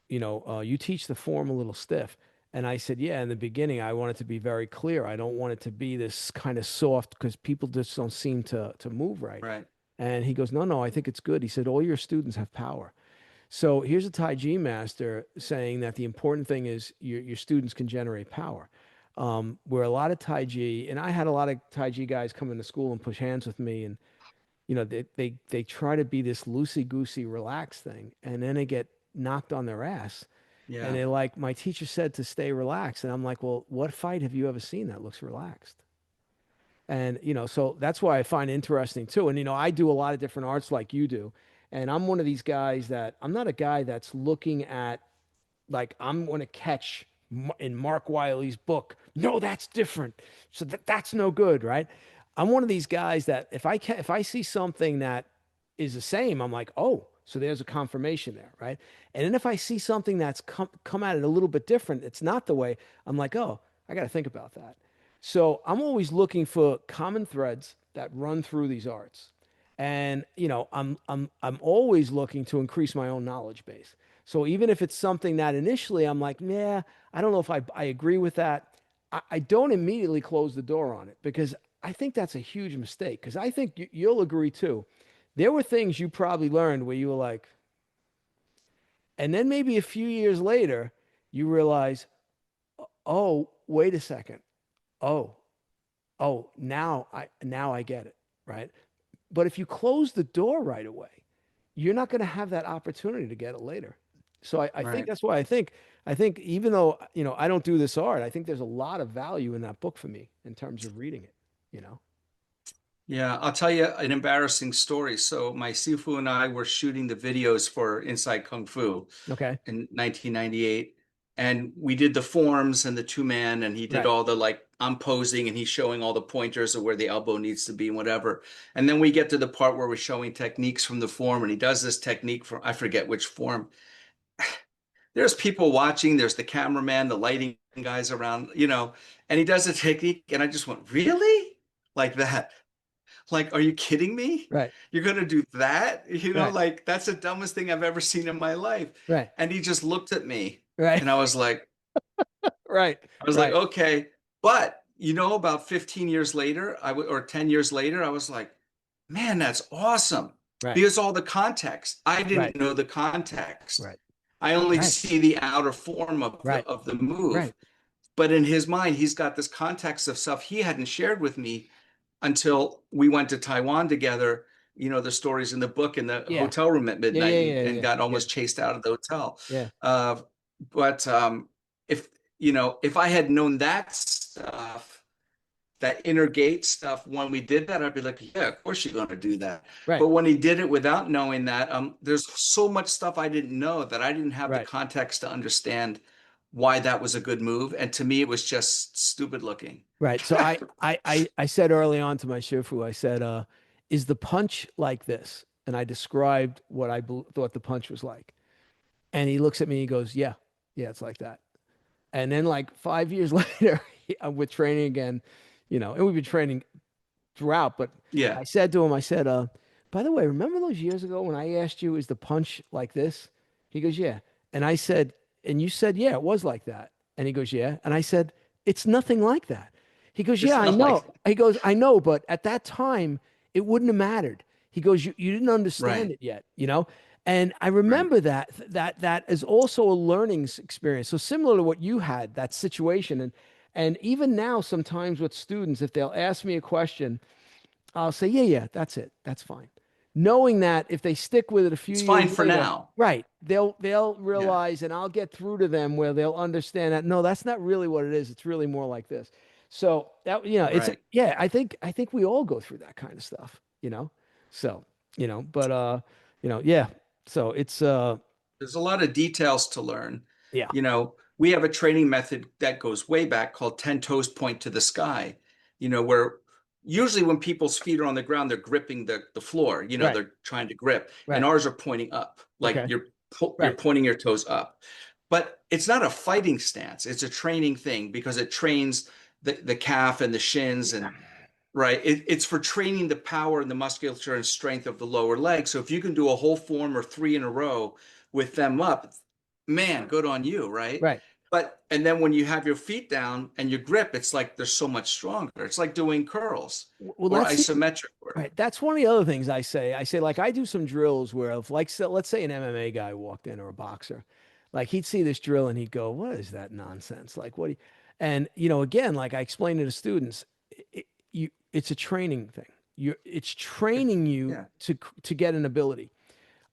you teach the form a little stiff. And I said, yeah, in the beginning, I want it to be very clear. I don't want it to be this kind of soft because people just don't seem to move right. Right. And he goes, no, no, I think it's good. He said, all your students have power. So here's a Tai Chi master saying that the important thing is your students can generate power. Where a lot of Tai Chi, and I had a lot of Tai Chi guys come into school and push hands with me, and they try to be this loosey goosey relaxed thing, and then they get knocked on their ass, and Yeah. they're like, my teacher said to stay relaxed, and I'm like, well, what fight have you ever seen that looks relaxed? And so that's why I find it interesting too. And I do a lot of different arts like you do, and I'm one of these guys that I'm not a guy that's looking at like I'm going to catch in Mark Wiley's book. No, that's different. So that's no good, right? I'm one of these guys that if I see something that is the same, I'm like, oh, so there's a confirmation there, right? And then if I see something that's come at it a little bit different, it's not the way, I'm like, oh, I got to think about that. So I'm always looking for common threads that run through these arts. And I'm always looking to increase my own knowledge base. So even if it's something that initially I'm like, yeah, I don't know if I agree with that, I don't immediately close the door on it because I think that's a huge mistake. Because I think you'll agree too. There were things you probably learned where you were like, and then maybe a few years later, you realize, oh, wait a second. Oh, oh, now I get it, right? But if you close the door right away, you're not going to have that opportunity to get it later. So I think Right. that's why I think even though I don't do this art, I think there's a lot of value in that book for me in terms of reading it. You know. Yeah, I'll tell you an embarrassing story. So my Sifu and I were shooting the videos for Inside Kung Fu Okay. in 1998, and we did the forms and the two-man, and he did Right. all the, like, I'm posing and he's showing all the pointers of where the elbow needs to be and whatever. And then we get to the part where we're showing techniques from the form, and he does this technique for, I forget which form. There's people watching, there's the cameraman, the lighting guys around, and he does a technique, and I just went, really? Like that? Like, are you kidding me? Right. You're gonna do that? You know, Right. like that's the dumbest thing I've ever seen in my life. Right. And he just looked at me Right. and Right. I was like, Right. okay. But you know, about 15 years later, or 10 years later, I was like, man, that's awesome. Right. Because all the context, I Right. didn't know the context. Right. I only Right. see the outer form of Right. the move. Right. But in his mind, he's got this context of stuff he hadn't shared with me until we went to Taiwan together. You know, the stories in the book in the Yeah. hotel room at Yeah. midnight Yeah. and Yeah. got Yeah. almost chased out of the hotel. Yeah. Uh, but if if I had known that stuff, that inner gate stuff, when we did that, I'd be like, yeah, of course you're going to do that. Right. But when he did it without knowing that, there's so much stuff I didn't know that I didn't have the Right. context to understand why that was a good move. And to me, it was just stupid looking. Right. So I said early on to my shifu, I said, is the punch like this? And I described what thought the punch was like. And he looks at me, he goes, yeah, yeah, it's like that. And then like 5 years later, with training again, and we've been training throughout, but Yeah. I said to him, I said, by the way, remember those years ago when I asked you, is the punch like this? He goes, yeah. And I said, and you said, yeah, it was like that. And he goes, yeah. And I said, it's nothing like that. He goes, It's yeah, I not like know. that. He goes, I know, but at that time, it wouldn't have mattered. He goes, you didn't understand Right. it yet. And I Right. remember that is also a learning experience. So similar to what you had, that situation. And even now, sometimes with students, if they'll ask me a question, I'll say, yeah, yeah, that's it. That's fine. Knowing that if they stick with it a few It's years fine for later, now. right, they'll Yeah. realize and I'll get through to them where they'll understand that no, that's not really what it is. It's really more like this. So that it's Right. yeah, I think we all go through that kind of stuff. So, but yeah. So it's There's a lot of details to learn. yeah, We have a training method that goes way back called 10 toes point to the sky, where usually when people's feet are on the ground, they're gripping the floor, right, they're trying to grip, and right, ours are pointing up, like okay, you're right, pointing your toes up. But it's not a fighting stance, it's a training thing because it trains the calf and the shins yeah, and right. It's for training the power and the musculature and strength of the lower leg. So if you can do a whole form or three in a row with them up, man, good on you, right? right. And then when you have your feet down and your grip, it's like they're so much stronger. It's like doing curls Well, or that's isometric work. right. That's one of the other things I say. I say, like, I do some drills where, if, like, so, let's say an MMA guy walked in or a boxer, like, he'd see this drill and he'd go, "What is that nonsense? Like, what?" And again, like I explain to the students, it's a training thing. It's training you Yeah, to get an ability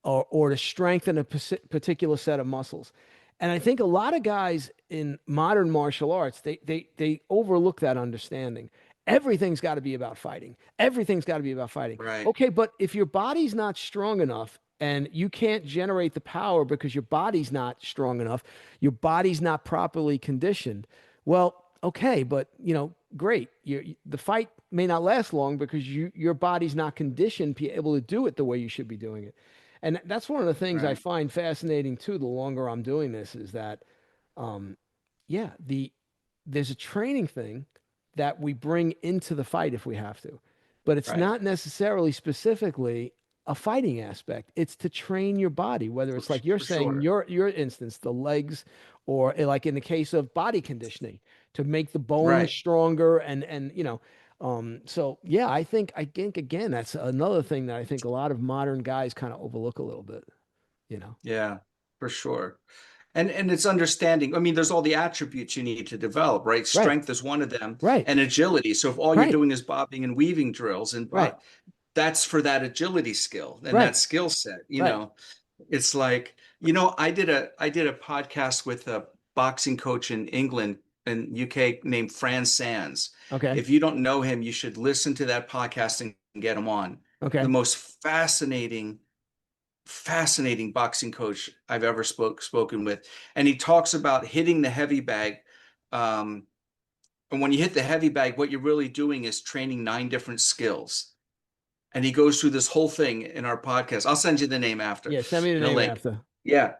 or to strengthen a particular set of muscles. And I think a lot of guys in modern martial arts, they overlook that understanding. Everything's got to be about fighting. Everything's got to be about fighting. right, Okay, but if your body's not strong enough and you can't generate the power because your body's not strong enough, your body's not properly conditioned, well, okay, but great. The fight may not last long because your body's not conditioned to be able to do it the way you should be doing it. And that's one of the things I right, find fascinating too, the longer I'm doing this, is that um yeah, there's a training thing that we bring into the fight if we have to. But it's right. not necessarily specifically a fighting aspect. It's to train your body, whether it's like you're For saying, sure. your instance, the legs, or like in the case of body conditioning, to make the bones Right. stronger and so yeah, I think again, that's another thing that I think a lot of modern guys kind of overlook a little bit. Yeah, for sure. And it's understanding. I mean, there's all the attributes you need to develop, right? Right, Strength is one of them, right, and agility. So if all you're right, doing is bobbing and weaving drills, and right, that's for that agility skill and right, that skill set, right. It's like, I did a podcast with a boxing coach in England and UK named Fran Sands. Okay, If you don't know him, you should listen to that podcast and get him on. The okay, most fascinating boxing coach I've ever spoken with. And he talks about hitting the heavy bag. And when you hit the heavy bag, what you're really doing is training 9 different skills. And he goes through this whole thing in our podcast. I'll send you the name after yeah. Send me the in a name link. after. Yeah.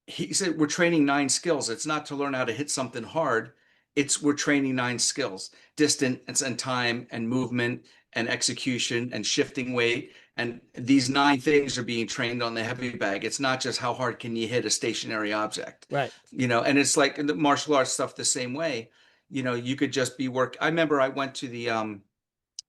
He said we're training 9 skills. It's not to learn how to hit something hard. It's we're training 9 skills, distance and time and movement and execution and shifting weight. And these 9 things are being trained on the heavy bag. It's not just how hard can you hit a stationary object, Right. and it's like in the martial arts stuff the same way. You could just be work. I remember I went to the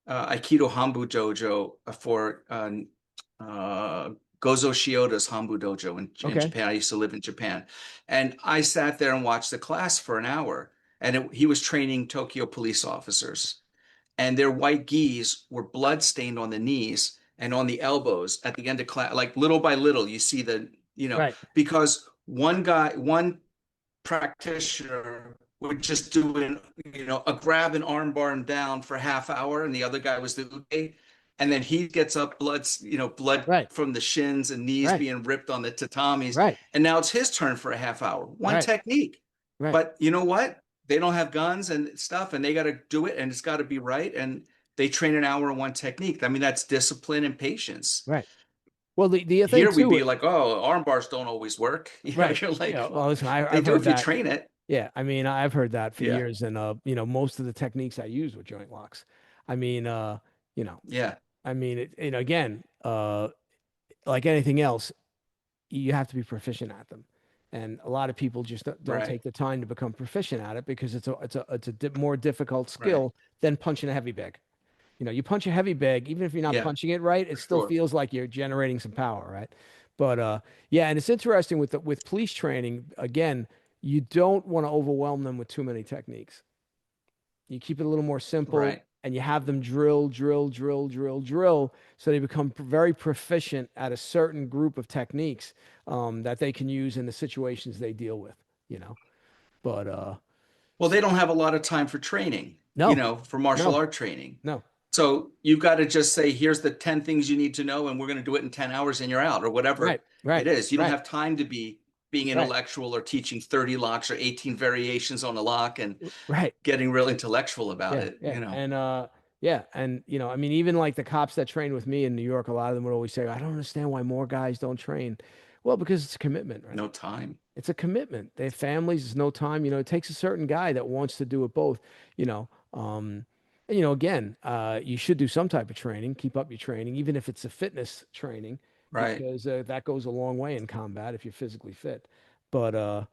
Aikido Hanbu Dojo for uh, Gozo Shioda's Hanbu Dojo in Okay. Japan. I used to live in Japan. And I sat there and watched the class for an hour. And he was training Tokyo police officers. And their white gis were blood stained on the knees and on the elbows at the end of class. Like little by little, you see Right. because one practitioner would just do a grab and arm bar and down for half hour, and the other guy was the uke, and then he gets up, blood Right. from the shins and knees Right. being ripped on the tatamis, Right. and now it's his turn for a half hour, one Right. technique. Right. But you know what? They don't have guns and stuff, and they got to do it, and it's got to be right, and they train an hour on one technique. I mean, that's discipline and patience. Right. Well, the thing Here we'd too, be like, oh, arm bars don't always work. right. You're like, Yeah. Well, well, listen, they I've do heard if you that. train it. Yeah. I mean, I've heard that for Yeah. years, and most of the techniques I use were joint locks. I mean, you know, Yeah. I mean, again, like anything else, you have to be proficient at them. And a lot of people just don't Right. take the time to become proficient at it because it's a more difficult Right. skill than punching a heavy bag. You punch a heavy bag, even if you're not Yeah, punching it right, it for still sure. feels like you're generating some power, right? But yeah, and it's interesting with police training, again, you don't want to overwhelm them with too many techniques. You keep it a little more simple Right. and you have them drill, drill, drill, drill, drill, so they become very proficient at a certain group of techniques that they can use in the situations they deal with, you know. But Well, they don't have a lot of time for training, no, for martial no, art training. no. So you've got to just say, here's the 10 things you need to know, and we're going to do it in 10 hours and you're out, or Right, whatever it right, is. You don't right, have time to be being right, intellectual or teaching 30 locks or 18 variations on a lock and right. getting real intellectual about Yeah, it. yeah. And yeah, and I mean, even like the cops that train with me in New York, a lot of them would always say, I don't understand why more guys don't train. Well, because it's a commitment, right? No time. It's a commitment. They have families, there's no time. It takes a certain guy that wants to do it both, you know. And, again, you should do some type of training, keep up your training, even if it's a fitness training, Right. because that goes a long way in combat if you're physically fit. But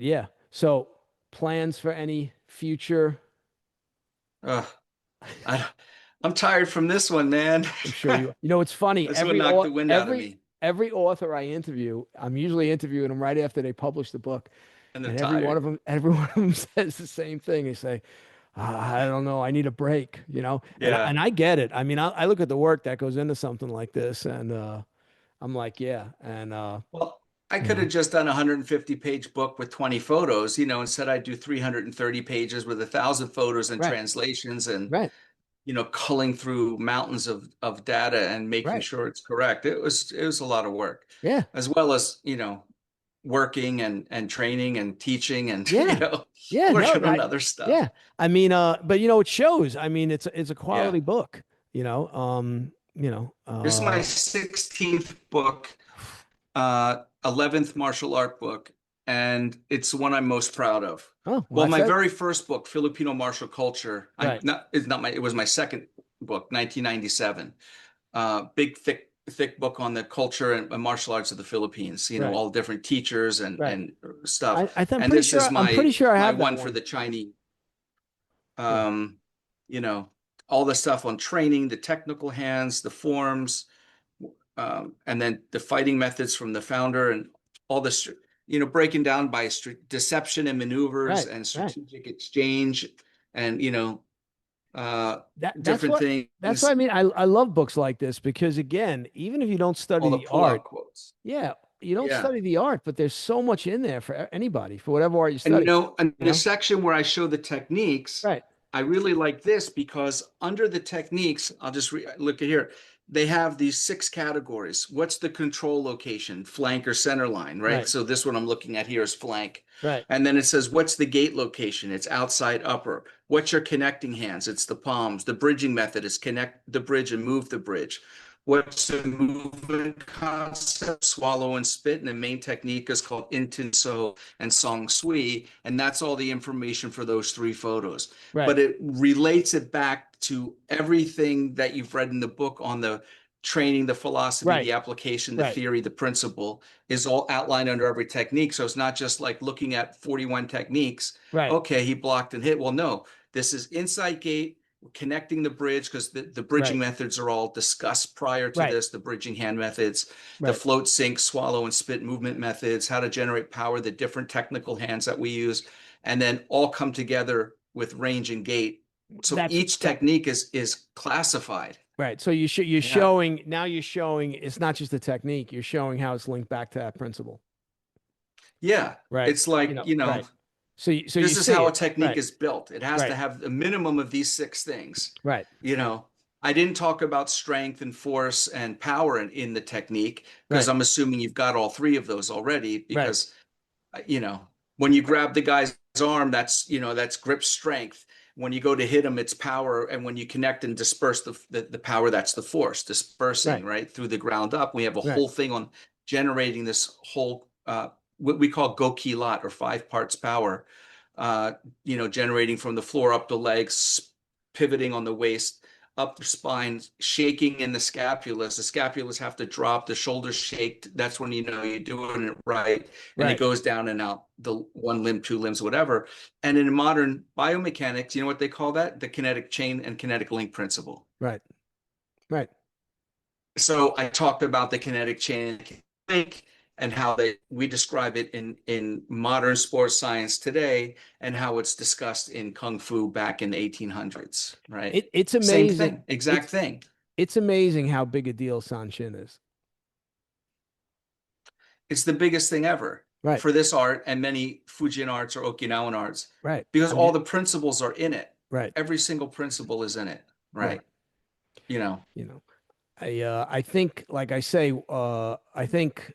yeah. So plans for any future. Uh, I, I'm tired from this one, man. I'm sure you. It's funny. This one knocked the wind out of me, Every author I interview, I'm usually interviewing them right after they publish the book, and they're and tired. every one of them says the same thing. They say, I don't know, I need a break. Yeah. And I get it. I mean, I look at the work that goes into something like this, and I'm like, yeah, and Well, I you could know, have just done a 150-page book with 20 photos, instead I do 330 pages with 1,000 photos and right, translations and, right, culling through mountains of data and making right, sure it's correct. It was a lot of work, yeah, as well as, working and training and teaching and, yeah, yeah, no, working on other stuff. yeah. I mean, but it shows. I mean, it's a Yeah. quality book. This is my 16th book, 11th martial art book, and it's the one I'm most proud of. Oh, well, Well, that's my it. very first book, Filipino Martial Culture, Right, it was my second book, 1997. Big, thick book on the culture and martial arts of the Philippines, right, all different teachers and, right. and stuff. I'm And pretty this is sure. I'm pretty sure I my have that one for one. the Chinese, Yeah, um, you know, all the stuff on training, the technical hands, the forms, and then the fighting methods from the founder and all this, breaking down by deception and maneuvers right, and right. strategic exchange and, uh, That's different what. That's what I things, mean. I love books like this because again, even if you don't study all the the art, pull-out quotes. yeah, you don't Yeah. study the art, but there's so much in there for anybody for whatever art you And study. in You the know, section where I show the techniques, right, I really like this because under the techniques, I'll just look at here. They have these 6 categories. What's the control location, flank or center line, right? right, So this one I'm looking at here is flank. right, And then it says, what's the gate location? It's outside upper. What's your connecting hands? It's the palms. The bridging method is connect the bridge and move the bridge. What's the movement concept? Swallow and spit. And the main technique is called Intinso and Song Sui. And that's all the information for those 3 photos. right, But it relates it back to everything that you've read in the book on the training, the philosophy, Right. the application, the Right. theory, the principle is all outlined under every technique. So it's not just like looking at 41 techniques. Right. Okay, he blocked and hit. Well, no, this is inside gate, connecting the bridge, because the bridging Right. methods are all discussed prior to Right. this, the bridging hand methods, the Right. float, sink, swallow, and spit movement methods, how to generate power, the different technical hands that we use, and then all come together with range and gait. So That's each that. technique is classified. Right. So you're Yeah. showing now. You're showing it's not just a technique. You're showing how it's linked back to that principle. Yeah. Right. It's like, Right. So you this is see how a it. technique Right. is built. It has to Right. have a minimum of these six things. Right. You know, I didn't talk about strength and force and power in the technique because Right. I'm assuming you've got all three of those already Right. because, you know, when you grab the guy's arm, that's grip strength. When you go to hit him, it's power. And when you connect and disperse the power, that's the force dispersing, Right. right? Through the ground up. We have a Right. whole thing on generating this whole, what we call Goki lot or five parts power, uh, generating from the floor up the legs, pivoting on the waist, up the spine, shaking in the scapulas. The scapulas have to drop, the shoulders shake. That's when you know you're doing it right. And it Right. goes down and out the one limb, two limbs, whatever. And in modern biomechanics, you know what they call that? The kinetic chain and kinetic link principle. Right. Right. So I talked about the kinetic chain and link and how we describe it in modern sports science today and how it's discussed in Kung Fu back in the 1800s, right? It's Same amazing. thing, exact thing. It's amazing how big a deal Sanshin is. It's the biggest thing ever Right. for this art and many Fujian arts or Okinawan arts Right. because I'm all just, the principles are in it. right. Every single principle is in it, Right. right? You know, You know, I think, like I say, I think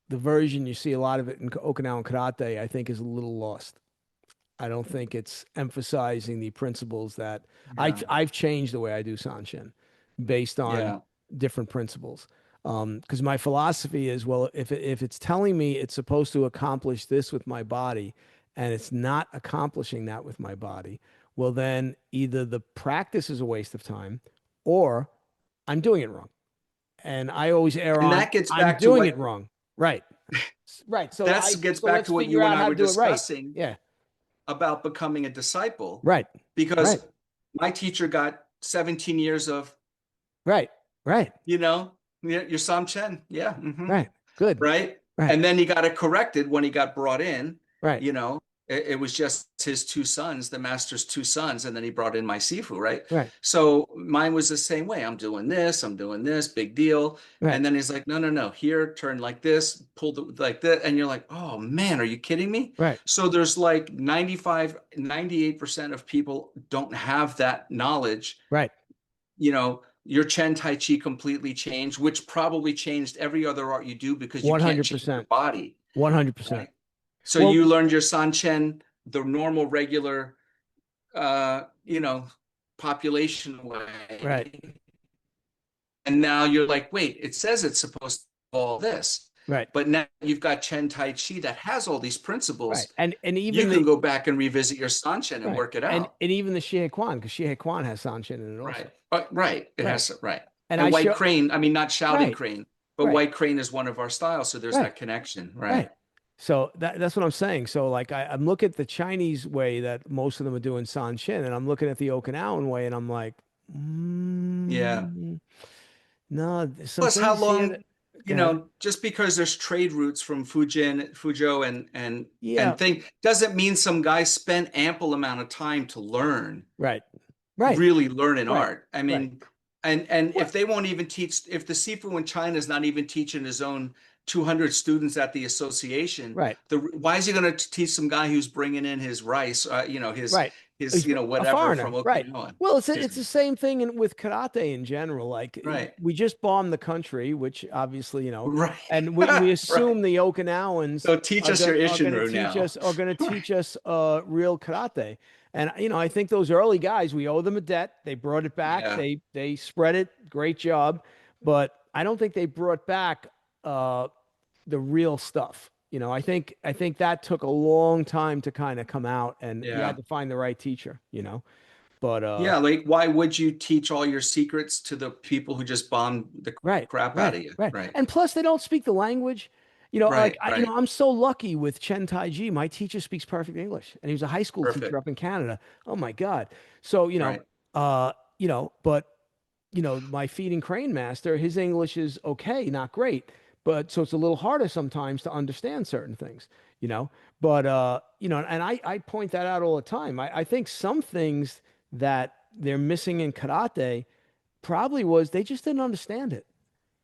the version you see a lot of it in Okinawan karate, I think is a little lost. I don't think it's emphasizing the principles that yeah, I've changed the way I do Sanshin based on yeah. different principles. Because my philosophy is, well, if it's telling me it's supposed to accomplish this with my body, and it's not accomplishing that with my body, well, then either the practice is a waste of time, or I'm doing it wrong. And I always err And on that gets I'm back to doing it what wrong. Right. Right. that gets So back let's to what figure you and out I how were to do it right. discussing Yeah. about becoming a disciple Right. Right. because my teacher got 17 years of, Right. Right. your Sam Chen. Yeah. Right. Good. Right. Right. And then he got it corrected when he got brought in, Right. you know, it was just his two sons, the master's two sons, and then he brought in my Sifu, right? Right. So mine was the same way. I'm doing this, big deal. Right. And then he's like, no, no, no, here, turn like this, pull it like that. And you're like, oh man, are you kidding me? Right. So there's like 95, 98% of people don't have that knowledge. Right. Your Chen Tai Chi completely changed, which probably changed every other art you do because you can't change your 100%. body, 100%. right? So Well, you learned your San Chen the normal, regular, uh, you know, population right. way. And now you're like, wait, it says it's supposed to be all this. Right. But now you've got Chen Tai Chi that has all these Right. principles. And You even can the go back and revisit your San Chen and right. work it And out. even the Shihei Kwan, because Shihei Kwan has Sanshin in it also. Right. Right. It Right. has, right. And I And White show Crane, I mean, not Shouting right. Crane, but Right. White Crane is one of our styles. So there's Right. that connection. Right. Right. So that's what I'm saying. So like I'm looking at the Chinese way that most of them are doing Sanshin, and I'm looking at the Okinawan way, and I'm like, Yeah. no, there's some Plus, how things here long, that go ahead. just because there's trade routes from Fuzhou and Yeah. thing doesn't mean some guy spent ample amount of time to Right. Right. really learn an Right. art. I Right. mean, and Well, if they won't even teach, if the Sifu in China is not even teaching his own 200 students at the association, right. why is he going to teach some guy who's bringing in his rice, Right. his He's a whatever from foreigner, right? Okinawa? Well, it's His, it's the same thing with karate in general. Like right, we just bombed the country, which obviously right, and we right. assume the Okinawans So teach us your are gonna Ishinru teach now. us real karate. And I think those early guys, we owe them a debt. They brought it back. Yeah. They spread it. Great job, but I don't think they brought back the real stuff. I think that took a long time to kind of come out, and you had Yeah. to find the right teacher. But Yeah, like why would you teach all your secrets to the people who just bomb the right, crap out right, of you? right. Right. And plus, they don't speak the language. Right, You right. know, I'm so lucky with Chen Tai. My teacher speaks perfect English, and he was a high school teacher Perfect. up in Canada. Oh my God. So, Right. but my feeding crane master, his English is okay, not great, but so it's a little harder sometimes to understand certain things, you know. But and I point that out all the time. I think some things that they're missing in karate probably was they just didn't understand it.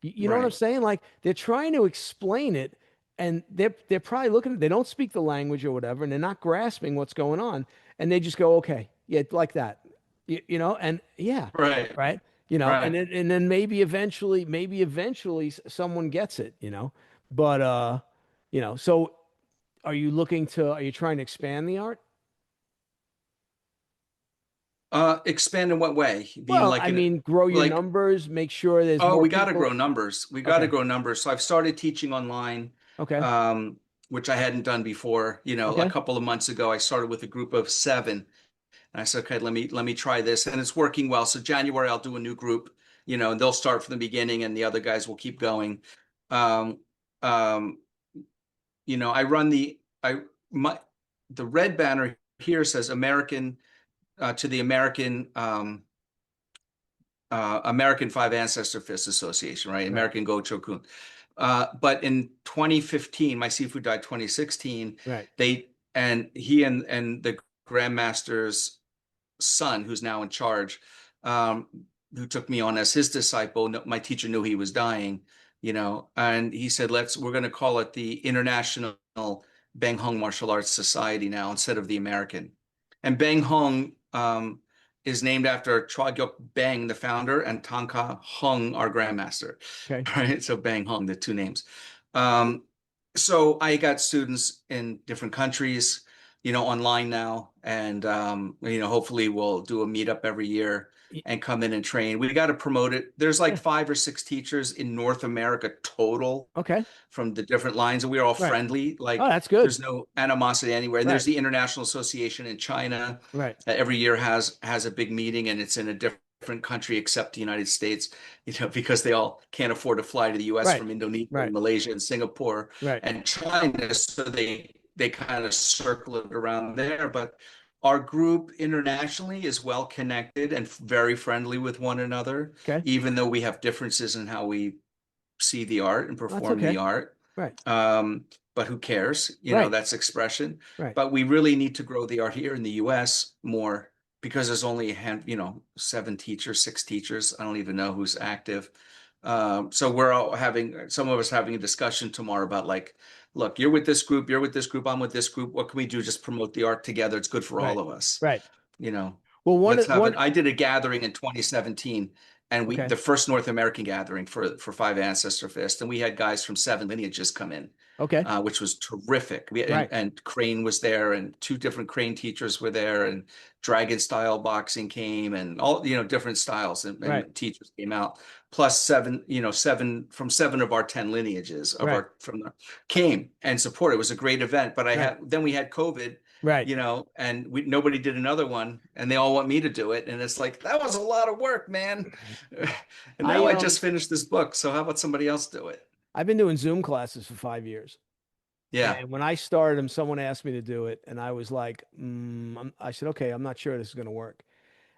You know what I'm Right. saying? Like they're trying to explain it, and they're probably looking. They don't speak the language or whatever, and they're not grasping what's going on, and they just go, okay, yeah, like that, and yeah, Right. right, Right. and then maybe eventually someone gets it, but so are you trying to expand the art? Expand in what way? Being Well, like I in mean, grow your like numbers, make sure there's oh, more we got to people. grow numbers. We got to Okay, grow numbers. So I've started teaching online, okay, um, which I hadn't done before. A okay. couple of months ago, I started with a group of 7, and I said, okay, let me try this, and it's working well. So January, I'll do a new group. And they'll start from the beginning, and the other guys will keep going. Um, um, I run my the red banner here says American to the American Five Ancestor Fist Association, right? Right, American Go Chokun. But in 2015, my seafood died 2016. right, He and the Grandmaster's son, who's now in charge, um, who took me on as his disciple. My teacher knew he was dying, and he said, we're going to call it the International Bang Hung Martial Arts Society now instead of the American. And Bang Hung is named after Chua Gyok Bang, the founder, and Tanka Hung, our grandmaster. okay. Right? So Bang Hung, the two names. Um, so I got students in different countries, online now, and hopefully we'll do a meetup every year Y- and come in and train. We got to promote it. There's like Yeah, 5 or 6 teachers in North America total okay, from the different lines, and we're all right. friendly. Oh, Like that's good. there's no animosity anywhere. And there's Right, the International Association in China right, that every year has a big meeting, and it's in a different country except the United States, because they all can't afford to fly to the US right, from Indonesia and right, Malaysia and Singapore right. and China, so they kind of circle it around there. But our group internationally is well connected and very friendly with one another, Okay, even though we have differences in how we see the art and that's perform the okay. art. Right, But who cares? right, That's expression. right. But we really need to grow the art here in the US more because there's only 7 teachers, 6 teachers. I don't even know who's active. So we're all some of us having a discussion tomorrow about like, look, you're with this group, I'm with this group. What can we do? Just promote the art together. It's good for all Right. of us. Right. You know, Well, let's have it. one. I did a gathering in 2017, and Okay. the first North American gathering for Five Ancestor Fest, and we had guys from 7 lineages come in, Okay. which was terrific. Right. And Crane was there, and 2 different Crane teachers were there, and Dragon style boxing came, and all different styles Right. and teachers came out. Plus 7 of our 10 lineages Right. came and supported. It was a great event. But Right. then we had COVID, Right. and nobody did another one, and they all want me to do it, and it's like that was a lot of work, man. And now I I just finished this book, so how about somebody else do it? I've been doing Zoom classes for 5 years. Yeah, And when I started them, someone asked me to do it, and I was like, I said, okay, I'm not sure this is going to work.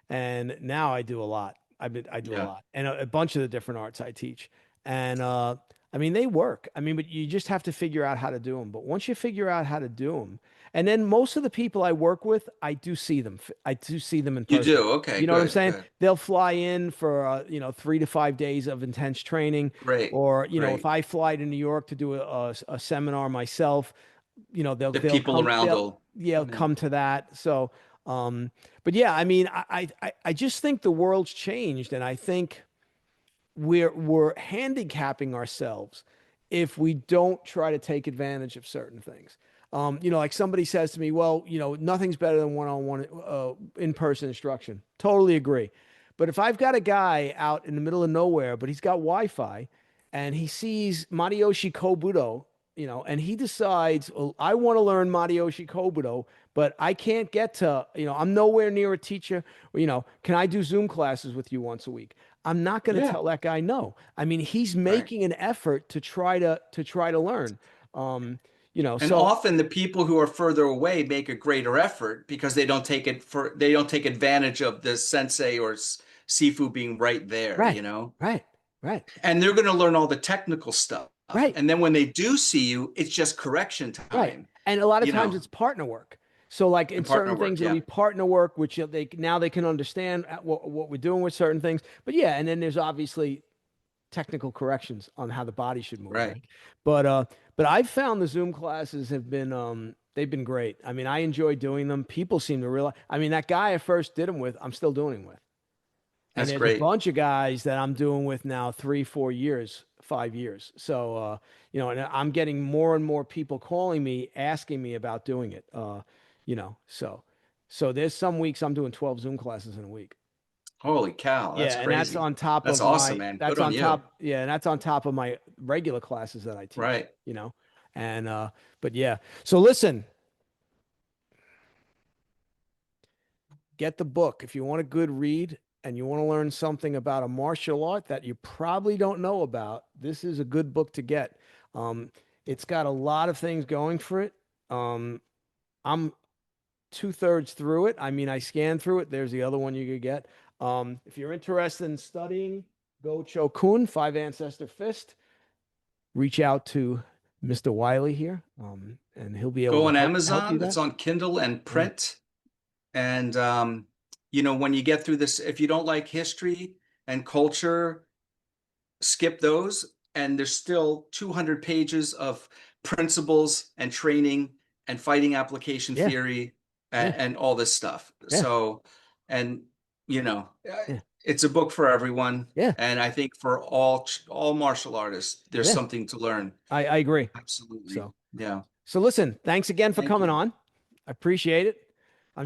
And now I do a lot. I do a yeah, lot, and a bunch of the different arts I teach. And I mean, they work. I mean, but you just have to figure out how to do them. But once you figure out how to do them, and then most of the people I work with, I do see them. I do see them in you person. do. Okay, You know what I'm good, saying? good, They'll fly in for 3 to 5 days of intense training, great, or if great. I fly to New York to do a seminar myself, The they'll people come around will, they'll yeah. come to that. So but yeah, I mean, I just think the world's changed, and I think we're handicapping ourselves if we don't try to take advantage of certain things. Like somebody says to me, well, nothing's better than one-on-one in-person instruction. Totally agree. But if I've got a guy out in the middle of nowhere, but he's got Wi-Fi and he sees Mariyoshi Kobudo and he decides, "Oh, I want to learn Mariyoshi Kobudo, but I can't get to, I'm nowhere near a teacher. Can I do Zoom classes with you once a week? I'm not going to Yeah, tell that guy no. I mean, he's right. making an effort to try to learn. And So often the people who are further away make a greator effort because they don't take advantage of the sensei or sifu being right there, right, right, right, And they're going to learn all the technical stuff. right. And then when they do see you, it's just correction Right. time, And a lot of you times know, it's partner work. So like in and partner certain work. things, it'll Yeah, be partner work, which they can understand what we're doing with certain things. But yeah, and then there's obviously technical corrections on how the body should move, right. right? But I've found the Zoom classes have been they've been great. I mean, I enjoy doing them. People seem to realize. I mean, that guy I first did them with, I'm still doing them with. And That's there's a great. bunch of guys that I'm doing with now 3, 4 years, 5 years. So, and I'm getting more and more people calling me, asking me about doing it. So there's some weeks I'm doing 12 Zoom classes in a week. Holy cow, that's Yeah, and that's crazy. on top That's of awesome, man. Good on you. and that's on top of my regular classes that I teach, Right. and but yeah. So listen, get the book if you want a good read and you want to learn something about a martial art that you probably don't know about. This is a good book to get. Um, it's got a lot of things going for it. I'm 2/3 through it. I mean, I scanned through it. There's the other one you could get. If you're interested in studying Go Chokun, Five Ancestor Fist, reach out to Mr. Wiley here, and he'll be able Go to on help you Amazon. It's that. on Kindle and Yeah, print. And when you get through this, if you don't like history and culture, skip those. And there's still 200 pages of principles and training and fighting application yeah, theory yeah, and all this stuff. yeah, So, and you know, uh, yeah, it's a book for everyone. yeah, And I think for all martial artists, there's yeah. something to learn. I agree. Absolutely. So. Yeah. So listen, thanks again for Thank coming you. on. I appreciate it.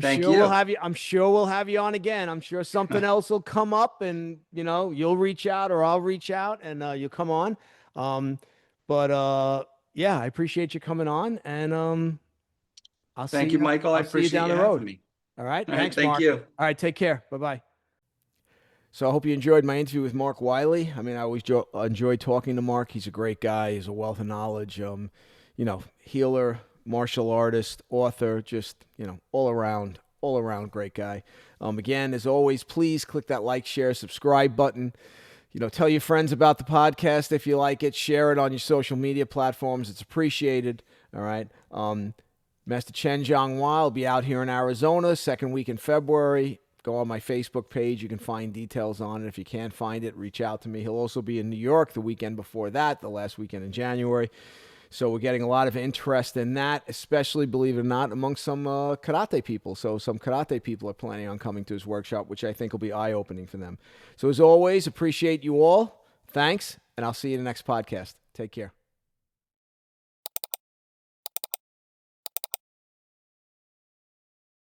Thank you. I'm sure we'll have you on again. I'm sure something else will come up and you'll reach out or I'll reach out and you'll come on. Um, but yeah, I appreciate you coming on and Thank you, Michael. I I'll see you appreciate down you the having road. me. All right. All right. Thanks, Thank Mark. you. All right, take care. Bye-bye. So I hope you enjoyed my interview with Mark Wiley. I mean, I always enjoy talking to Mark. He's a great guy. He's a wealth of knowledge. Healer, martial artist, author, just all around great guy. Again, as always, please click that like, share, subscribe button. Tell your friends about the podcast if you like it. Share it on your social media platforms. It's appreciated. All right. Master Chen Jianghua will be out here in Arizona, second week in February. Go on my Facebook page. You can find details on it. If you can't find it, reach out to me. He'll also be in New York the weekend before that, the last weekend in January. So we're getting a lot of interest in that, especially, believe it or not, among some karate people. So some karate people are planning on coming to his workshop, which I think will be eye-opening for them. So as always, appreciate you all. Thanks, and I'll see you in the next podcast. Take care.